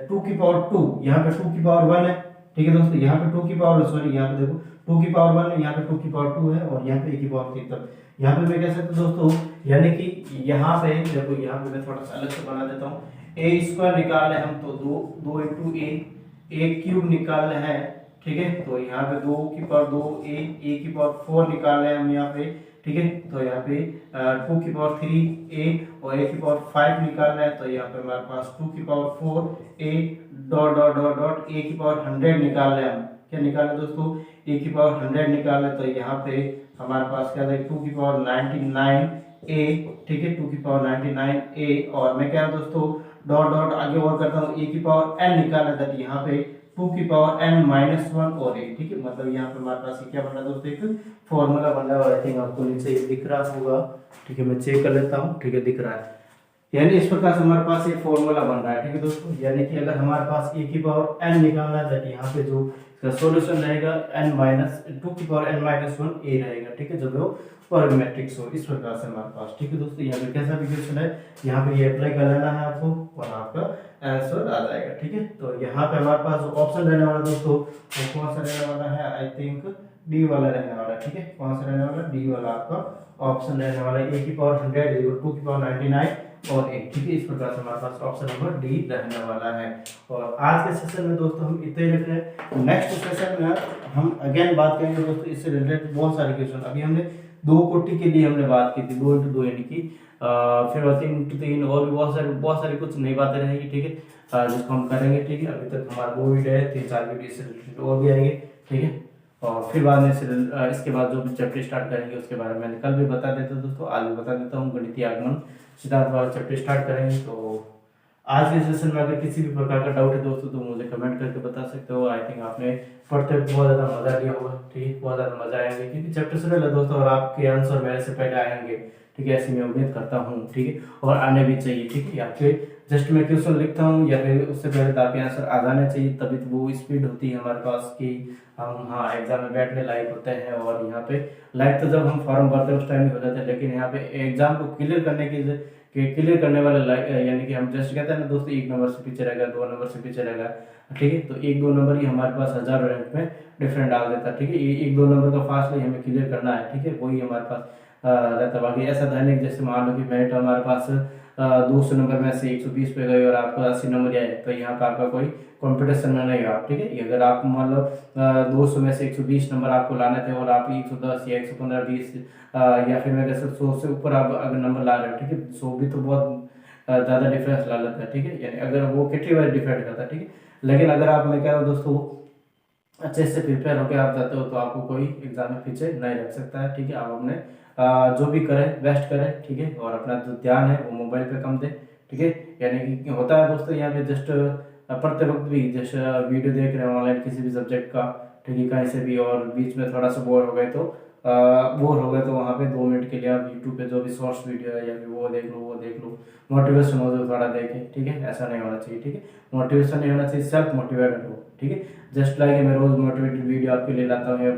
2 की पावर 2, यहाँ पे 2 की पावर 1 है, ठीक है दोस्तों। यहाँ पे 2 की पावर सॉरी यहाँ पे देखो 2 की पावर 1 है, यहाँ पे 2 की पावर 2 है, और यहाँ पे ए की पावर 3, तब यहाँ पे मैं कह सकता हूँ दोस्तों, यानी कि यहाँ पे देखो, यहाँ पे मैं थोड़ा सा अलग से बना देता हूँ। ए स्क्वायर निकाल रहे हम तो 2 इंटू ए क्यूब निकाल रहे हैं, ठीक है। तो यहाँ पे 2 की पावर 2 a की पावर 4 निकाल रहे हैं हम यहाँ पे, ठीक है। तो यहाँ पे 2 की पावर 3 a और a की पावर 5 निकाल रहे हैं, तो यहाँ पे हमारे पास 2 की power 4 a dot dot dot dot a की पावर 100 निकाल रहे हैं हम। क्या निकाल रहे हैं दोस्तों? a की पावर 100 निकाल रहे हैं, तो यहाँ पे हमारे पास क्या है 2 की पावर 99 a, ठीक है, 2 की पावर 99 a। और मैं क्या दोस्तों डॉट डॉट आगे और करता हूँ, a की पावर n निकाला था, यहाँ पे 2 की पावर n माइनस 1 और a, ठीक है। मतलब यहाँ पे हमारे पास क्या बन रहा है दोस्तों, एक फॉर्मूला बन रहा है। और आई थिंक आपको नीचे ये दिख रहा होगा, ठीक है। मैं चेक कर लेता हूँ, ठीक है, दिख रहा है। यानी इस प्रकार से हमारे पास एक फॉर्मूला बन रहा है, ठीक है दोस्तों। यानी कि अगर हमारे पास a की पावर n निकालना है, तो यहाँ पे जो इसका सॉल्यूशन रहेगा n माइनस 2 की पावर n माइनस 1 a रहेगा, ठीक है, जब वो वर्ग मैट्रिक्स हो। इस प्रकार से हमारे पास, ठीक है दोस्तों। यहाँ पे कैसा भी क्वेश्चन है, यहाँ पे ये अप्लाई कर लेना है आपको और आपका आंसर आ जाएगा, ठीक है। तो यहाँ पे हमारे पास जो ऑप्शन रहने वाला दोस्तों, वो कौन सा रहने वाला है? आई थिंक डी वाला रहने वाला है, ठीक है। कौन सा रहने वाला? डी वाला आपका ऑप्शन रहने वाला है। a की पावर 100 2 की पावर 99 और 1, ठीक है। इस प्रकार से हमारे पास ऑप्शन नंबर डी रहने वाला है। और आज के सेशन में दोस्तों हम इतने ही रख रहे हैं। नेक्स्ट सेशन में हम अगेन बात करेंगे दोस्तों इससे रिलेटेड बहुत सारे क्वेश्चन। अभी हमने 2 कोटि के लिए हमने बात की थी, 2 into 2 यानी कि फिर 3 into 3 और भी बहुत सारी कुछ नई बातें रहेंगी, ठीक है, जिसको हम करेंगे, ठीक है। अभी तक हमारा 2 वीडियो है, 3-4 वीडियो इससे रिलेटेड और भी आएंगे, ठीक है। और फिर बाद में इसके बाद जो भी चैप्टर स्टार्ट करेंगे उसके बारे में मैंने कल भी बता देता दोस्तों, आज भी बता देता हूँ। गणितीय आगमन सिद्धांत वाला चैप्टर स्टार्ट करेंगे। तो आज के सेशन में अगर किसी भी प्रकार का डाउट है दोस्तों, तो मुझे कमेंट करके बता सकते हो। आई थिंक आपने पढ़ते हुए बहुत ज़्यादा मजा लिया होगा, ठीक है, बहुत ज़्यादा मजा आएंगे, क्योंकि चैप्टर सरल है दोस्तों और आपके आंसर मेरे से पहले आएंगे, ठीक है, ऐसी मैं उम्मीद करता हूँ, ठीक है, और आने भी चाहिए, ठीक है। आपके जस्ट मैं क्वेश्चन लिखता हूँ या फिर उससे पहले तो आपके आंसर आ जाने चाहिए, तभी तो वो स्पीड होती है हमारे पास कि हम हाँ एग्जाम में बैठने लायक होते हैं। और यहाँ पे लायक तो जब हम फॉर्म भरते हैं उस टाइम ही हो जाते हैं, लेकिन यहाँ पे एग्जाम को क्लियर करने वाले यानी कि हम जस्ट कहते हैं ना दोस्तों, 1 नंबर से पीछे रहेगा, 2 नंबर से पीछे रहेगा, ठीक है। तो 1-2 नंबर ही हमारे पास हजारों रैंक में डिफरेंट डाल देता है, ठीक है। 1-2 नंबर का फासला हमें क्लियर करना है, ठीक है, वही हमारे पास रहता। बाकी ऐसा था नहीं जैसे मान लो कि मेरिट हमारे पास 200 नंबर में से 120 पे गई और आपको 80 नंबर आए, तो यहाँ पर आपका कोई कंपटीशन में नहीं होगा, ठीक है। अगर आप मान लो 200 में से 120 नंबर आपको लाने थे और आप 110 या 115 20 या फिर मैं कह सकता 100 से ऊपर आप अगर नंबर ला रहे हो, ठीक है, 100 भी तो बहुत ज़्यादा डिफरेंस ला लेता है, ठीक है। यानी अगर वो कैटेगरी वाइज डिफरेंट करता है, ठीक है। लेकिन अगर आप, मैं कह रहा हूँ दोस्तों, अच्छे से प्रिपेयर होकर आप जाते हो तो आपको कोई एग्जाम में पीछे नहीं रख सकता है, ठीक है। आप अपने जो भी करें बेस्ट करें, ठीक है, और अपना जो ध्यान है वो मोबाइल पे कम दें, ठीक है। यानी कि होता है दोस्तों यहाँ पे जस्ट पढ़ते वक्त भी जस्ट वीडियो देख रहे हैं ऑनलाइन किसी भी सब्जेक्ट का, ठीक है, कहीं से भी, और बीच में थोड़ा सा बोर हो गए तो वहाँ पे 2 मिनट के लिए आप यूट्यूब पे जो भी शॉर्ट्स वीडियो है या फिर वो देख लो, मोटिवेशन हो तो थोड़ा देखें, ठीक है। ऐसा नहीं होना चाहिए, ठीक है, मोटिवेशन नहीं होना चाहिए, सेल्फ मोटिवेटेड हो, ठीक है। जस्ट लाइक मैं रोज मोटिवेटेड वीडियो आपके लिए लाता हूँ, या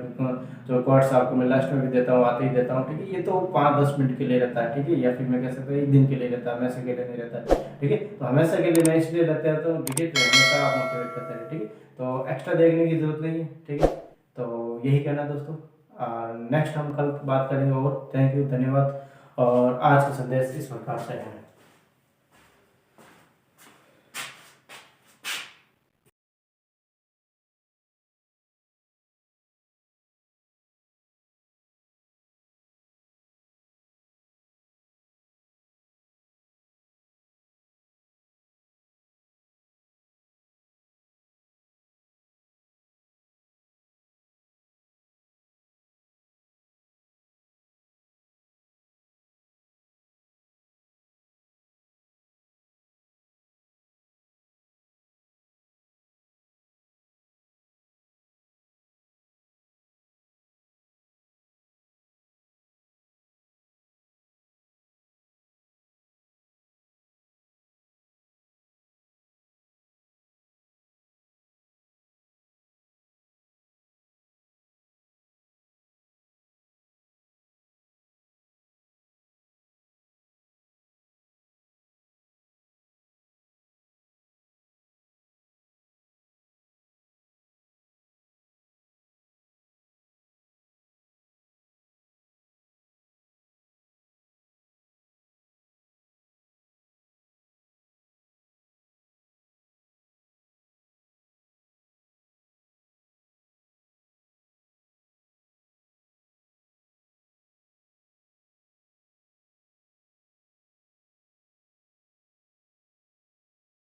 जो कोट्स आपको मैं लास्ट में भी देता हूँ, आते ही देता हूँ, ठीक है। ये तो 5-10 मिनट के लिए रहता है, ठीक है, या फिर मैं कह सकता हूँ 1 दिन के लिए रहता है, हमेशा के लिए नहीं रहता, ठीक है। तो हमेशा के लिए मैं इसलिए रहता हूँ, ठीक है, तो हमेशा आप मोटिवेट करते रहे, ठीक है। तो एक्स्ट्रा देखने की जरूरत नहीं है, ठीक है। तो यही कहना दोस्तों, नेक्स्ट हम कल बात करेंगे और थैंक यू, धन्यवाद। और आज का संदेश इस प्रकार से है।